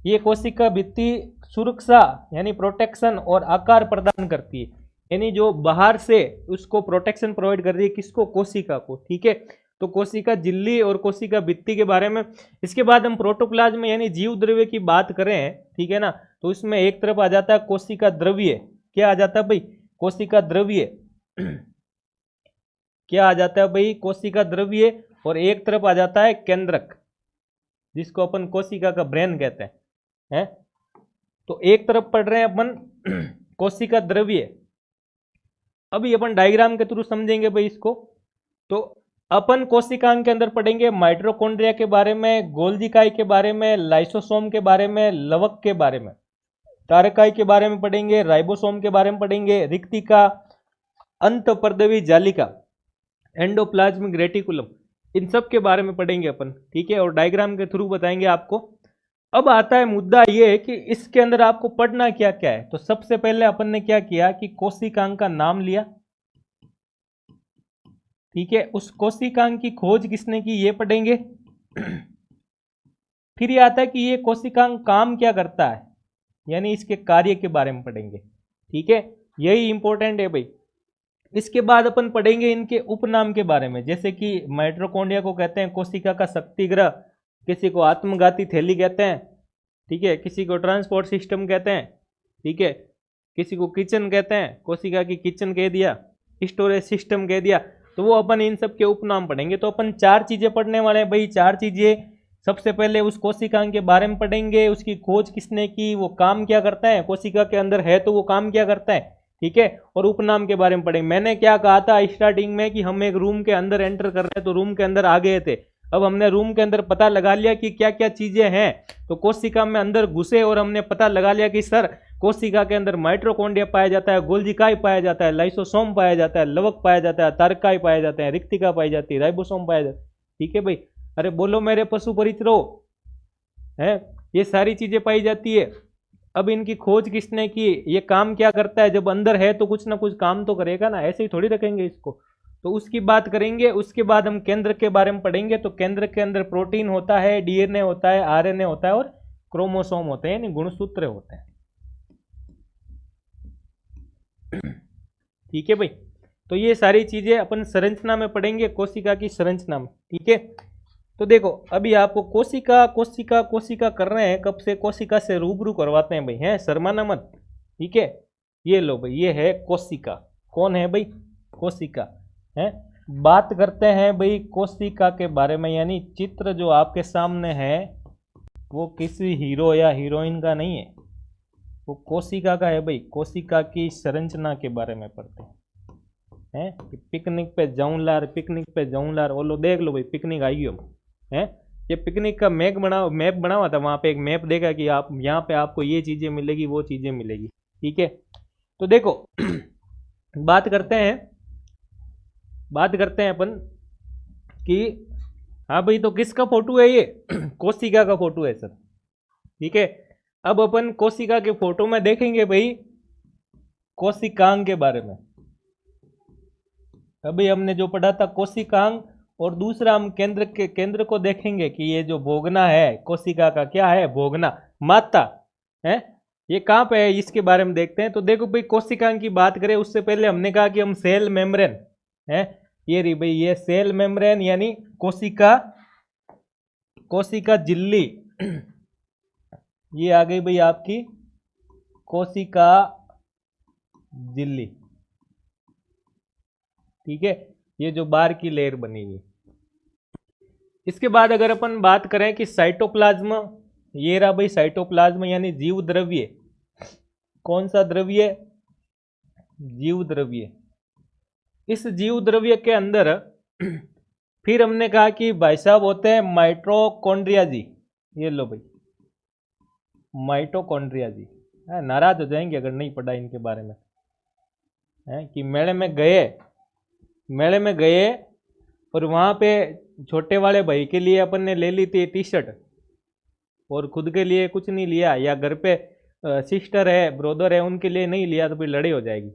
ये कोशिका भित्ति सुरक्षा यानी प्रोटेक्शन और आकार प्रदान करती है, यानी जो बाहर से उसको प्रोटेक्शन प्रोवाइड कर रही है, किसको? कोशिका को। ठीक है, तो कोशिका झिल्ली और कोशिका भित्ति के बारे में। इसके बाद हम प्रोटोप्लाज्म यानी जीव द्रव्य की बात करें, ठीक है ना, तो इसमें एक तरफ आ जाता है कोशिका द्रव्य। क्या आ जाता है भाई? कोशिका द्रव्य। क्या आ जाता है भाई? कोशिका द्रव्य। और एक तरफ आ जाता है केंद्रक, जिसको अपन कोशिका का ब्रेन कहते हैं। तो एक तरफ पढ़ रहे हैं अपन कोशिका द्रव्य। अभी अपन डायग्राम के थ्रू समझेंगे भाई इसको। तो अपन कोशिकांग के अंदर पढ़ेंगे माइटोकॉन्ड्रिया के बारे में, गोल्गी इकाई के बारे में, लाइसोसोम के बारे में, लवक के बारे में, तारकाई के बारे में पढ़ेंगे, राइबोसोम के बारे में पढ़ेंगे, रिक्तिका, अंतःपर्दवी जालिका, एंडोप्लाज्मिक रेटिकुलम, इन सब के बारे में पढ़ेंगे अपन। ठीक है, और डायग्राम के थ्रू बताएंगे आपको। अब आता है मुद्दा ये कि इसके अंदर आपको पढ़ना क्या क्या है। तो सबसे पहले अपन ने क्या किया कि कोशिकांग का नाम लिया। ठीक है, उस कोशिकांग की खोज किसने की ये पढ़ेंगे। फिर ये आता है कि ये कोशिकांग काम क्या करता है, यानी इसके कार्य के बारे में पढ़ेंगे। ठीक है, यही इंपॉर्टेंट है भाई। इसके बाद अपन पढ़ेंगे इनके उपनाम के बारे में, जैसे कि माइटोकॉन्ड्रिया को कहते हैं कोशिका का शक्ति ग्रह, किसी को आत्मघाती थैली कहते हैं, ठीक है, किसी को ट्रांसपोर्ट सिस्टम कहते हैं, ठीक है, किसी को किचन कहते हैं, कोशिका की किचन कह दिया, स्टोरेज सिस्टम कह दिया। तो वो अपन इन सब के उपनाम पढ़ेंगे। तो अपन चार चीजें पढ़ने वाले हैं भाई, चार चीजें। सबसे पहले उस कोशिकांग के बारे में पढ़ेंगे, उसकी खोज किसने की, वो काम क्या करता है, कोशिका के अंदर है तो वो काम क्या करता है, ठीक है, और उपनाम के बारे में पढ़ेंगे। मैंने क्या कहा था स्टार्टिंग में कि हम एक रूम के अंदर एंटर कर रहे हैं, तो रूम के अंदर आ गए थे। अब हमने रूम के अंदर पता लगा लिया कि क्या क्या चीजें हैं, तो कोशिका में अंदर घुसे और हमने पता लगा लिया कि सर कोशिका के अंदर माइटोकॉन्ड्रिया पाया जाता है, गोल्गी इकाई पाया जाता है, लाइसोसोम पाया जाता है, लवक पाया जाता है, तारकाई पाया जाते हैं, रिक्तिका पाई जाती है, राइबोसोम पाया जाता है। ठीक है भाई, अरे बोलो मेरे पशु परिचरो, है ये सारी चीजें पाई जाती है। अब इनकी खोज किसने की, ये काम क्या करता है, जब अंदर है तो कुछ ना कुछ काम तो करेगा ना, ऐसे ही थोड़ी रखेंगे इसको, तो उसकी बात करेंगे। उसके बाद हम केंद्र के बारे में पढ़ेंगे। तो केंद्र के अंदर प्रोटीन होता है, डीएनए होता है, आरएनए होता है और क्रोमोसोम होते हैं, यानी गुणसूत्र होते हैं। ठीक है भाई, तो ये सारी चीजें अपन संरचना में पढ़ेंगे, कोशिका की संरचना में। ठीक है, तो देखो अभी आपको कोशिका कोशिका कोशिका कर रहे हैं, कब से कोशिका से रूबरू करवाते हैं भाई, हैं शर्माना मत। ठीक है, ये लो भाई, ये है कोशिका। कौन है भाई? कोशिका है। बात करते हैं भाई कोशिका के बारे में, यानी चित्र जो आपके सामने है वो किसी हीरो या हीरोइन का नहीं है, वो कोशिका का है भाई। कोशिका की संरचना के बारे में पढ़ते हैं। हैं कि पिकनिक पे जाऊं लार, पिकनिक पे जाऊं लार, वो लो देख लो भाई पिकनिक आई हो हैं। ये पिकनिक का मैप बना हुआ था, वहाँ पे एक मैप देखा कि आप यहाँ पे आपको ये चीज़ें मिलेगी, वो चीज़ें मिलेगी। ठीक है, तो देखो बात करते हैं, बात करते हैं अपन कि हाँ भाई, तो किसका फोटो है ये कोशिका का फोटो है सर। ठीक है, अब अपन कोशिका के फोटो में देखेंगे भाई कोशिकांग के बारे में। अभी हमने जो पढ़ा था कोशिकांग, और दूसरा हम केंद्र को देखेंगे कि ये जो भोगना है कोशिका का, क्या है, भोगना, माता है, ये कहाँ पे है, इसके बारे में देखते हैं। तो देखो भाई, कोशिकांग की बात करें उससे पहले हमने कहा कि हम सेल मेम्ब्रेन है, ये रही भाई, ये सेल मेम्ब्रेन यानी कोशिका, कोशिका झिल्ली, ये आ गई भाई आपकी कोशिका झिल्ली। ठीक है, ये जो बाहर की लेयर बनेगी। इसके बाद अगर अपन बात करें कि साइटोप्लाज्म, ये रहा भाई साइटोप्लाज्म यानी जीव द्रव्य। कौन सा द्रव्य, जीव द्रव्य। इस जीव द्रव्य के अंदर फिर हमने कहा कि भाई साहब होते हैं माइटोकॉन्ड्रिया जी। ये लो भाई माइटोकॉन्ड्रिया जी, नाराज हो जाएंगे अगर नहीं पढ़ा इनके बारे में, है कि मेले में गए और वहाँ पे छोटे वाले भाई के लिए अपन ने ले ली थी टी शर्ट, और खुद के लिए कुछ नहीं लिया, या घर पे सिस्टर है ब्रदर है उनके लिए नहीं लिया, तो फिर लड़ाई हो जाएगी,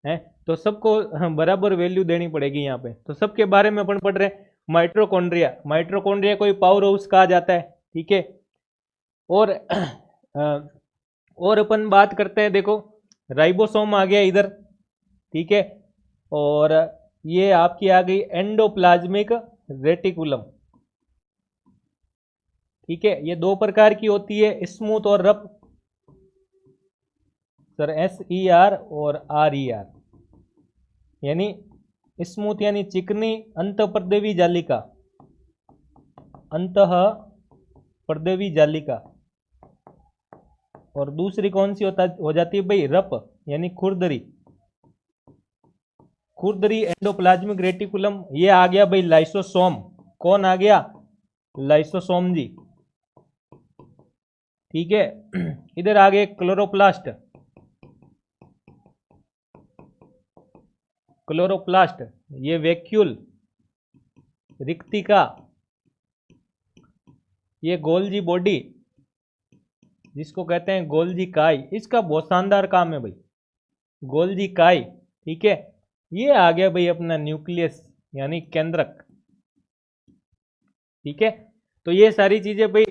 है। तो सबको बराबर वैल्यू देनी पड़ेगी यहाँ पे। तो सबके बारे में अपन पढ़ रहे हैं। माइटोकॉन्ड्रिया, माइटोकॉन्ड्रिया को पावर हाउस कहा जाता है। ठीक है, और और अपन बात करते हैं, देखो राइबोसोम आ गया इधर। ठीक है, और ये आपकी आ गई एंडोप्लाज्मिक रेटिकुलम। ठीक है, ये दो प्रकार की होती है, स्मूथ और रफ सर, SER और RER। यानी स्मूथ यानी चिकनी अंतःपर्देवी जालिका, अंतः पर्देवी जालिका, और दूसरी कौन सी हो जाती है भाई, रफ यानी खुरदरी, खुरदरी एंडोप्लाज्मिक रेटिकुलम। ये आ गया भाई लाइसोसोम। कौन आ गया, लाइसोसोम जी। ठीक है, इधर आ गए क्लोरोप्लास्ट, क्लोरोप्लास्ट, ये वैक्यूल, रिक्तिका, ये गोल्जी बॉडी जिसको कहते हैं गोल्जी काई, इसका बहुत शानदार काम है भाई, गोल्जी काई। ठीक है, ये आ गया भाई अपना न्यूक्लियस यानी केंद्रक। ठीक है, तो ये सारी चीजें भाई,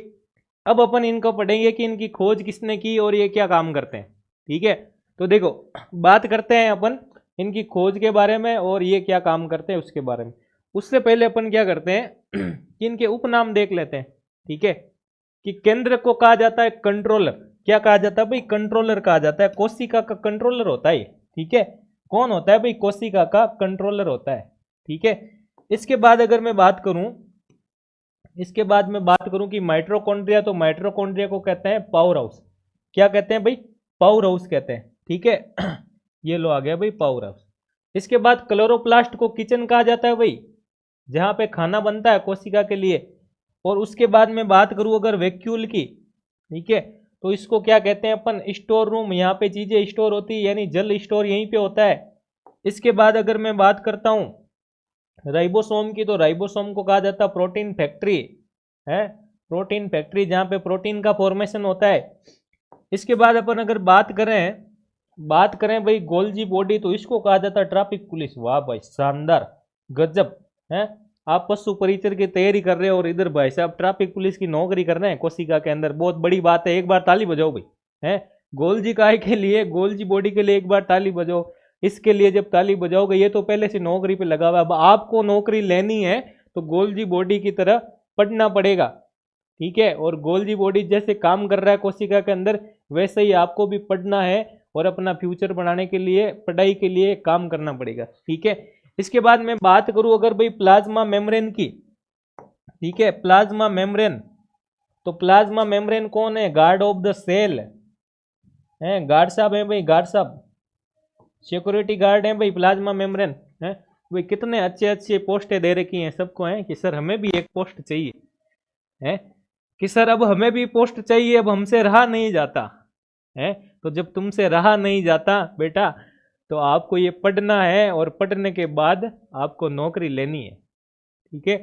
अब अपन इनको पढ़ेंगे कि इनकी खोज किसने की और ये क्या काम करते हैं। ठीक है, तो देखो बात करते हैं अपन इनकी खोज के बारे में और ये क्या काम करते हैं उसके बारे में। उससे पहले अपन क्या करते हैं कि इनके उपनाम देख लेते हैं। ठीक है, कि केंद्र को कहा जाता है कंट्रोलर। क्या कहा जाता है भाई, कंट्रोलर कहा जाता है। कोशिका का कंट्रोलर होता है। ठीक है, कौन होता है भाई, कोशिका का कंट्रोलर होता है। ठीक है, इसके बाद अगर मैं बात करूं, इसके बाद मैं बात करूं कि माइटोकॉन्ड्रिया, तो माइटोकॉन्ड्रिया को कहते हैं पावर हाउस। क्या कहते हैं भाई, पावर हाउस कहते हैं। ठीक है ये लो आ गया भाई पावर हाउस। इसके बाद क्लोरोप्लास्ट को किचन कहा जाता है भाई, जहां पे खाना बनता है कोशिका के लिए। और उसके बाद मैं बात करूं अगर वैक्यूल की, ठीक है, तो इसको क्या कहते हैं अपन, स्टोर रूम। यहाँ पे चीजें स्टोर होती है, यानी जल स्टोर यहीं पे होता है। इसके बाद अगर मैं बात करता हूं राइबोसोम की, तो राइबोसोम को कहा जाता है प्रोटीन फैक्ट्री, है, प्रोटीन फैक्ट्री जहाँ पे प्रोटीन का फॉर्मेशन होता है। इसके बाद अपन अगर बात करें भाई गोल्जी बॉडी, तो इसको कहा जाता है ट्रैफिक पुलिस। वाह भाई शानदार, गजब है। आप पशु परिचर की तैयारी कर रहे हो और इधर भाई साहब ट्रैफिक पुलिस की नौकरी कर रहे हैं कोशिका के अंदर, बहुत बड़ी बात है। एक बार ताली बजाओ भाई, है गोल्जी काय के लिए, गोल्जी बॉडी के लिए एक बार ताली बजाओ। इसके लिए जब ताली बजाओगे, ये तो पहले से नौकरी पे लगा हुआ है, अब आपको नौकरी लेनी है तो गोल्जी बॉडी की तरह पढ़ना पड़ेगा। ठीक है, और गोल्जी बॉडी जैसे काम कर रहा है कोशिका के अंदर, वैसे ही आपको भी पढ़ना है और अपना फ्यूचर बनाने के लिए, पढ़ाई के लिए काम करना पड़ेगा। ठीक है, इसके बाद मैं बात करूं अगर भाई प्लाज्मा मेम्ब्रेन की, ठीक है, प्लाज्मा मेम्ब्रेन, तो प्लाज्मा मेम्ब्रेन कौन है, गार्ड ऑफ द सेल है, गार्ड साहब है भाई, गार्ड साहब, सिक्योरिटी गार्ड है भाई प्लाज्मा मेम्ब्रेन। हैं भाई, कितने अच्छे अच्छे पोस्टें दे रखी हैं सबको, हैं कि सर हमें भी एक पोस्ट चाहिए, है कि सर अब हमें भी पोस्ट चाहिए, अब हमसे रहा नहीं जाता है। तो जब तुमसे रहा नहीं जाता बेटा, तो आपको ये पढ़ना है और पढ़ने के बाद आपको नौकरी लेनी है, ठीक है।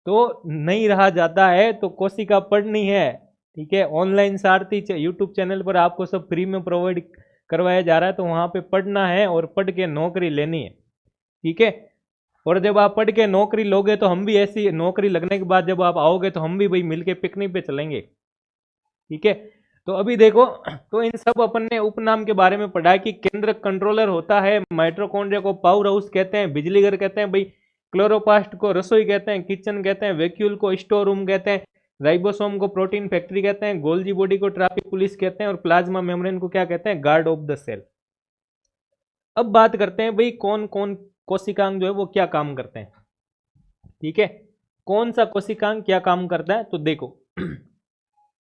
तो नहीं रहा जाता है तो कोशिका पढ़नी है, ठीक है। ऑनलाइन सारथी यूट्यूब चैनल पर आपको सब फ्री में प्रोवाइड करवाया जा रहा है, तो वहाँ पे पढ़ना है और पढ़ के नौकरी लेनी है, ठीक है। और जब आप पढ़ के नौकरी लोगे तो हम भी ऐसी नौकरी लगने के बाद जब आप आओगे तो हम भी भाई मिलके पिकनिक पे चलेंगे, ठीक है। तो अभी देखो, तो इन सब अपन ने उपनाम के बारे में पढ़ा कि केंद्र कंट्रोलर होता है, माइटोकॉन्ड्रिया को पावर हाउस कहते हैं, बिजली घर कहते हैं भाई, क्लोरोप्लास्ट को रसोई कहते हैं, किचन कहते हैं, वैक्यूल को स्टोर रूम कहते हैं, राइबोसोम को प्रोटीन फैक्ट्री कहते हैं, गोल्जी बॉडी को ट्रैफिक पुलिस कहते हैं, और प्लाज्मा मेम्ब्रेन को क्या कहते हैं, गार्ड ऑफ द सेल। अब बात करते हैं भाई कौन कौन कोशिकांग जो है वो क्या काम करते हैं, ठीक है। कौन सा कोशिकांग क्या काम करता है, तो देखो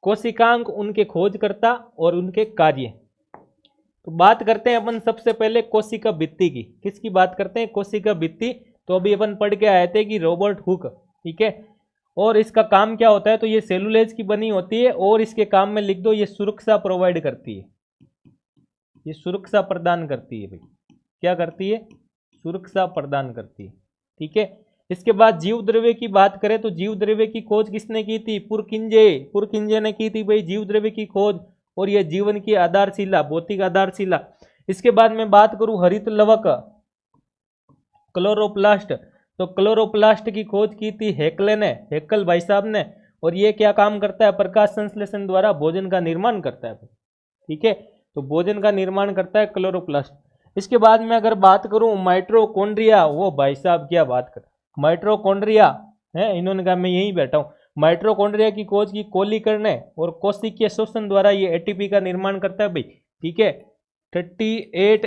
कोशिकांग, उनके खोजकर्ता और उनके कार्य। तो बात करते हैं अपन सबसे पहले कोशिका भित्ति की। किसकी बात करते हैं, कोशिका भित्ति। तो अभी अपन पढ़ के आए थे कि रॉबर्ट हुक, ठीक है। और इसका काम क्या होता है, तो ये सेलुलोज की बनी होती है और इसके काम में लिख दो ये सुरक्षा प्रोवाइड करती है, ये सुरक्षा प्रदान करती है भाई। क्या करती है, सुरक्षा प्रदान करती है, ठीक है। इसके बाद जीव द्रव्य की बात करें तो जीव द्रव्य की खोज किसने की थी, पुरकिंजे ने की थी भाई जीव द्रव्य की खोज, और यह जीवन की आधारशिला, भौतिक आधारशिला। इसके बाद मैं बात करूं हरित लवक, क्लोरोप्लास्ट, तो क्लोरोप्लास्ट की खोज की थी हेकले ने, हेकल भाई साहब ने, और ये क्या काम करता है, प्रकाश संश्लेषण द्वारा भोजन का निर्माण करता है, ठीक है। तो भोजन का निर्माण करता है क्लोरोप्लास्ट। इसके बाद में अगर बात करूं माइटोकॉन्ड्रिया, वो भाई साहब क्या बात कर, माइटोकॉन्ड्रिया है, इन्होंने कहा मैं यहीं बैठा हूं। माइटोकॉन्ड्रिया की खोज की कोलिकर ने, और कोशिकीय शोषण द्वारा ये एटीपी का निर्माण करता है भाई, ठीक है। 38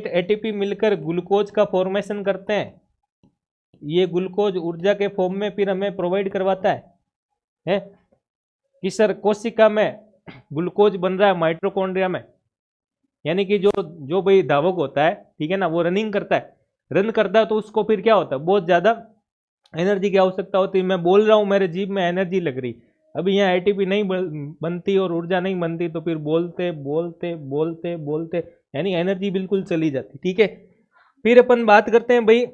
एटीपी मिलकर ग्लूकोज का फॉर्मेशन करते हैं। ये ग्लूकोज ऊर्जा के फॉर्म में फिर हमें प्रोवाइड करवाता है कि सर कोशिका में ग्लूकोज बन रहा है माइटोकॉन्ड्रिया में, यानी कि जो भाई धावक होता है, ठीक है ना, वो रनिंग करता है, रन करता है, तो उसको फिर क्या होता है, बहुत ज्यादा एनर्जी की आवश्यकता होती है। मैं बोल रहा हूँ मेरे जीभ में एनर्जी लग रही, अभी यहाँ एटीपी नहीं बनती और ऊर्जा नहीं बनती, तो फिर बोलते बोलते बोलते बोलते यानी एनर्जी बिल्कुल चली जाती, ठीक है। फिर अपन बात करते हैं भाई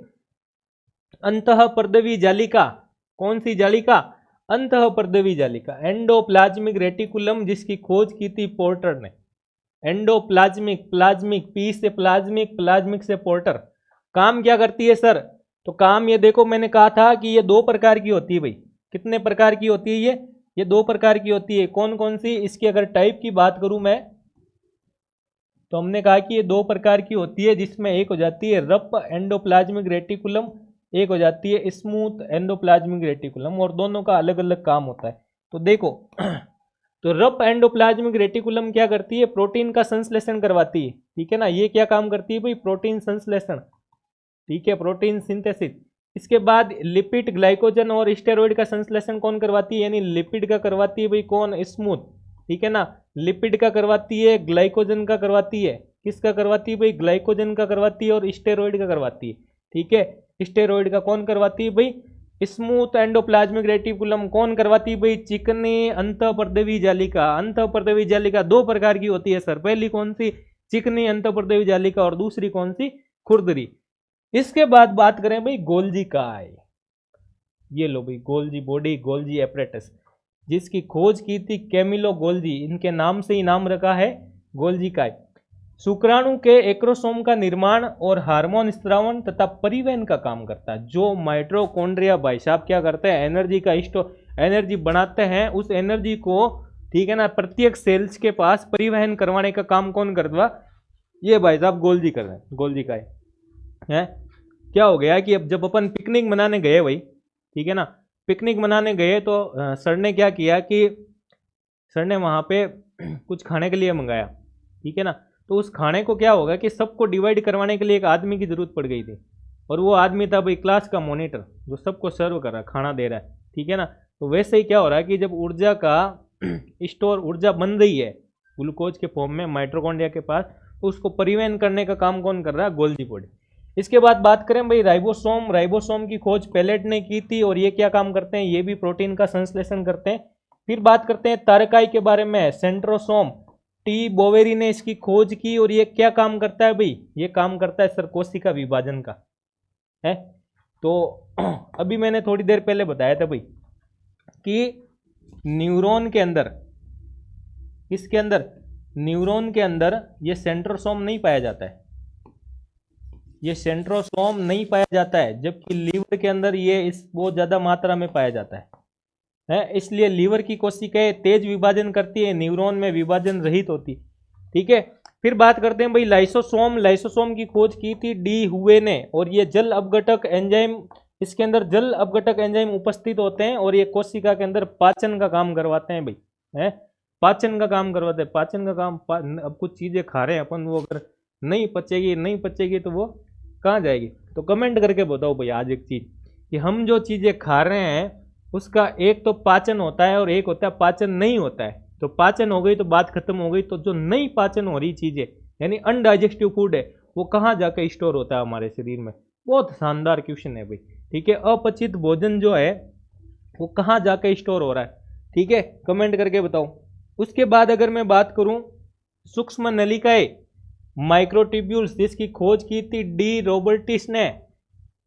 अंतःपर्दवी जालिका। कौन सी जालिका, अंतःपर्दवी जालिका, एंडोप्लाज्मिक रेटिकुलम, जिसकी खोज की थी पोर्टर ने। एंडोप्लाज्मिक, प्लाज्मिक, पी से प्लाज्मिक, प्लाज्मिक से पोर्टर। काम क्या करती है सर, तो काम ये देखो, मैंने कहा था कि ये 2 प्रकार की होती है भाई। कितने प्रकार की होती है ये 2 प्रकार की होती है। कौन कौन सी, इसकी अगर टाइप की बात करूं मैं, तो हमने कहा कि ये 2 प्रकार की होती है, जिसमें एक हो जाती है रफ एंडोप्लाज्मिक रेटिकुलम, एक हो जाती है स्मूथ एंडोप्लाज्मिक रेटिकुलम, और दोनों का अलग अलग काम होता है। तो देखो तो रफ एंडोप्लाज्मिक रेटिकुलम क्या करती है, प्रोटीन का संश्लेषण करवाती है, ठीक है ना। ये क्या काम करती है भाई, प्रोटीन संश्लेषण, ठीक है, प्रोटीन सिंथेसिस। इसके बाद लिपिड, ग्लाइकोजन और स्टेरॉइड का संश्लेषण कौन करवाती है, यानी लिपिड का करवाती है भाई कौन, स्मूथ, ठीक है ना। लिपिड का करवाती है, ग्लाइकोजन का करवाती है, किसका करवाती है भाई, ग्लाइकोजन का करवाती है, और स्टेरॉइड का करवाती है, ठीक है। स्टेरॉइड का कौन करवाती है भाई, स्मूथ एंडोप्लाज्मिक रेटिकुलम कौन करवाती है भाई, चिकनी अंतःपर्दवी जालिका। अंतःपर्दवी जालिका 2 प्रकार की होती है सर, पहली कौन सी, चिकनी अंतःपर्दवी जालिका, और दूसरी कौन सी, खुरदरी। इसके बाद बात करें भाई गोल्जी काय, ये लो भाई गोल्जी बॉडी, गोल्जी एपरेटस, जिसकी खोज की थी कैमिलो गोल्जी, इनके नाम से ही नाम रखा है गोल्जी काय। शुक्राणु के एक्रोसोम का निर्माण और हार्मोन स्त्रावण तथा परिवहन का काम करता है। जो माइटोकॉन्ड्रिया भाई साहब क्या करते हैं, एनर्जी का एनर्जी बनाते हैं, उस एनर्जी को, ठीक है ना, प्रत्येक सेल्स के पास परिवहन करवाने का काम कौन करता, ये भाई साहब गोल्जी कर रहे हैं, गोल्जी का है। क्या हो गया कि अब जब अपन पिकनिक मनाने गए भाई, ठीक है ना, पिकनिक मनाने गए तो सर ने क्या किया कि सर ने वहाँ पे कुछ खाने के लिए मंगाया, ठीक है ना। तो उस खाने को क्या होगा कि सबको डिवाइड करवाने के लिए एक आदमी की जरूरत पड़ गई थी, और वो आदमी था भाई क्लास का मॉनिटर, जो सबको सर्व कर रहा है, खाना दे रहा है, ठीक है ना। तो वैसे ही क्या हो रहा है कि जब ऊर्जा का स्टोर, ऊर्जा बन रही है ग्लूकोज के फॉर्म में माइटोकॉन्ड्रिया के पास, उसको परिवहन करने का काम कौन कर रहा है? Golgi body. इसके बाद बात करें भाई राइबोसोम। राइबोसोम की खोज पैलेट ने की थी और ये क्या काम करते हैं? ये भी प्रोटीन का संश्लेषण करते हैं। फिर बात करते हैं तारकाई के बारे में, सेंट्रोसोम। टी बोवेरी ने इसकी खोज की और ये क्या काम करता है भाई? ये काम करता है सर कोशिका विभाजन का है। तो अभी मैंने थोड़ी देर पहले बताया था भाई कि न्यूरॉन के अंदर, इसके अंदर न्यूरॉन के अंदर ये सेंट्रोसोम नहीं पाया जाता है, ये सेंट्रोसोम नहीं पाया जाता है, जबकि लीवर के अंदर ये इस बहुत ज्यादा मात्रा में पाया जाता है। इसलिए लीवर की कोशिकाएं तेज विभाजन करती है, न्यूरॉन में विभाजन रहित होती। ठीक है, फिर बात करते हैं भाई लाइसोसोम। लाइसोसोम की खोज की थी डी हुए ने और ये जल अपघटक एंजाइम, इसके अंदर जल अपघटक एंजाइम उपस्थित होते हैं और ये कोशिका के अंदर पाचन का काम करवाते हैं भाई, है पाचन का काम करवाते हैं। पाचन का काम, अब कुछ चीजें खा रहे हैं अपन, वो अगर नहीं पचेगी तो वो कहाँ जाएगी? तो कमेंट करके बताओ भाई आज एक चीज कि हम जो चीजें खा रहे हैं उसका एक तो पाचन होता है और एक होता है पाचन नहीं होता है। तो पाचन हो गई तो बात खत्म हो गई। तो जो नहीं पाचन हो रही चीजें यानी अनडाइजेस्टिव फूड है वो कहाँ जाकर स्टोर होता है हमारे शरीर में? बहुत शानदार क्वेश्चन है भाई। ठीक है, अपचित भोजन जो है वो कहाँ जाकर स्टोर हो रहा है? ठीक है, कमेंट करके बताओ। उसके बाद अगर मैं बात करूं सूक्ष्म नलिकाएं, माइक्रोट्यूब्यूल्स, जिसकी खोज की थी डी रोबर्टिस ने।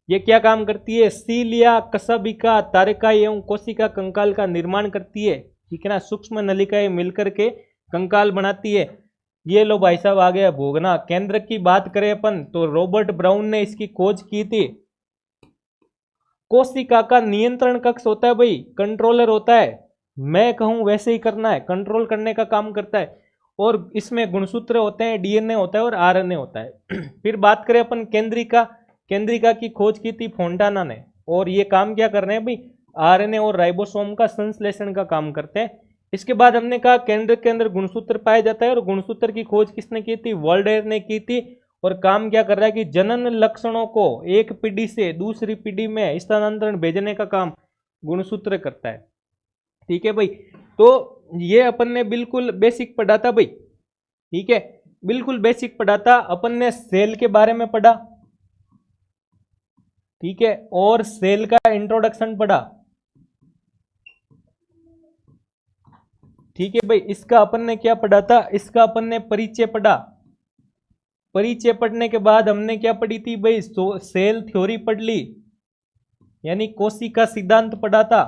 ये क्या काम करती है? सीलिया, कशबिका, तारकाई एवं कोशिका कंकाल का निर्माण करती है। ठीक है ना, सूक्ष्म नलिकाएं मिलकर के कंकाल बनाती है। ये लो भाई साहब आ गया भोगना। केंद्र की बात करें अपन तो रॉबर्ट ब्राउन ने इसकी खोज की थी। कोशिका का नियंत्रण कक्ष होता है भाई, कंट्रोलर होता है, मैं कहूं वैसे ही करना है, कंट्रोल करने का काम करता है। और इसमें गुणसूत्र होते हैं, डीएनए होता है और आरएनए होता है। फिर बात करें अपन केंद्रिका। केंद्रिका की खोज की थी फोंटाना ने और ये काम क्या कर रहे हैं भाई? आरएनए और राइबोसोम का संश्लेषण का काम करते हैं। इसके बाद हमने कहा केंद्र के अंदर गुणसूत्र पाया जाता है और गुणसूत्र की खोज किसने की थी? वर्ल्डेर ने की थी। और काम क्या कर रहा है कि जनन लक्षणों को एक पीढ़ी से दूसरी पीढ़ी में स्थानांतरण भेजने का काम गुणसूत्र करता है। ठीक है भाई, तो ये अपन ने बिल्कुल बेसिक पढ़ा था भाई। ठीक है, बिल्कुल बेसिक पढ़ा था। अपन ने सेल के बारे में पढ़ा, ठीक है, और सेल का इंट्रोडक्शन पढ़ा। ठीक है भाई, इसका अपन ने क्या पढ़ा था? इसका अपन ने परिचय पढ़ा। परिचय पढ़ने के बाद हमने क्या पढ़ी थी भाई? सेल थ्योरी पढ़ ली, यानी कोशिका सिद्धांत पढ़ा था।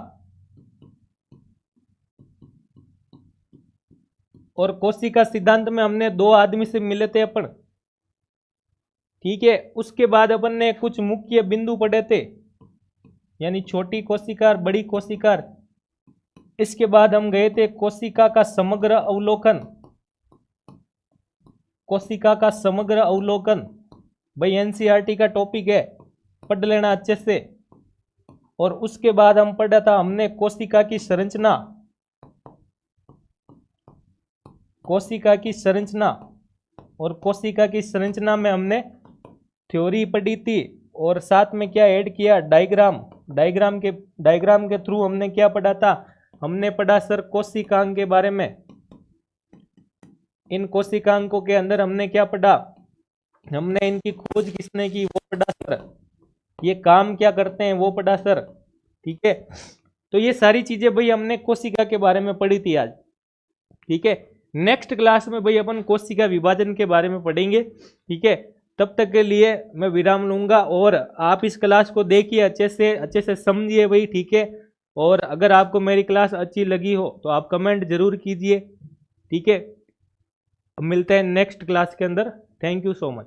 और कोशिका सिद्धांत में हमने दो आदमी से मिले थे अपन। ठीक है, उसके बाद अपन ने कुछ मुख्य बिंदु पढ़े थे, यानी छोटी कोशिका, बड़ी कोशिका। इसके बाद हम गए थे कोशिका का समग्र अवलोकन। कोशिका का समग्र अवलोकन भाई एनसीईआरटी का टॉपिक है, पढ़ लेना अच्छे से। और उसके बाद हम पढ़ा था हमने कोशिका की संरचना। कोशिका की संरचना, और कोशिका की संरचना में हमने थ्योरी पढ़ी थी और साथ में क्या ऐड किया? डायग्राम। डायग्राम के थ्रू हमने क्या पढ़ा था? हमने पढ़ा सर कोशिकांग के बारे में। इन कोशिकांकों के अंदर हमने क्या पढ़ा? हमने इनकी खोज किसने की वो पढ़ा सर। ये काम क्या करते हैं वो पढ़ा सर। ठीक है, तो ये सारी चीजें भाई हमने कोशिका के बारे में पढ़ी थी आज। ठीक है, नेक्स्ट क्लास में भाई अपन कोशिका विभाजन के बारे में पढ़ेंगे। ठीक है, तब तक के लिए मैं विराम लूंगा और आप इस क्लास को देखिए, अच्छे से समझिए भाई। ठीक है, और अगर आपको मेरी क्लास अच्छी लगी हो तो आप कमेंट जरूर कीजिए। ठीक है, मिलते हैं नेक्स्ट क्लास के अंदर। Thank you so much.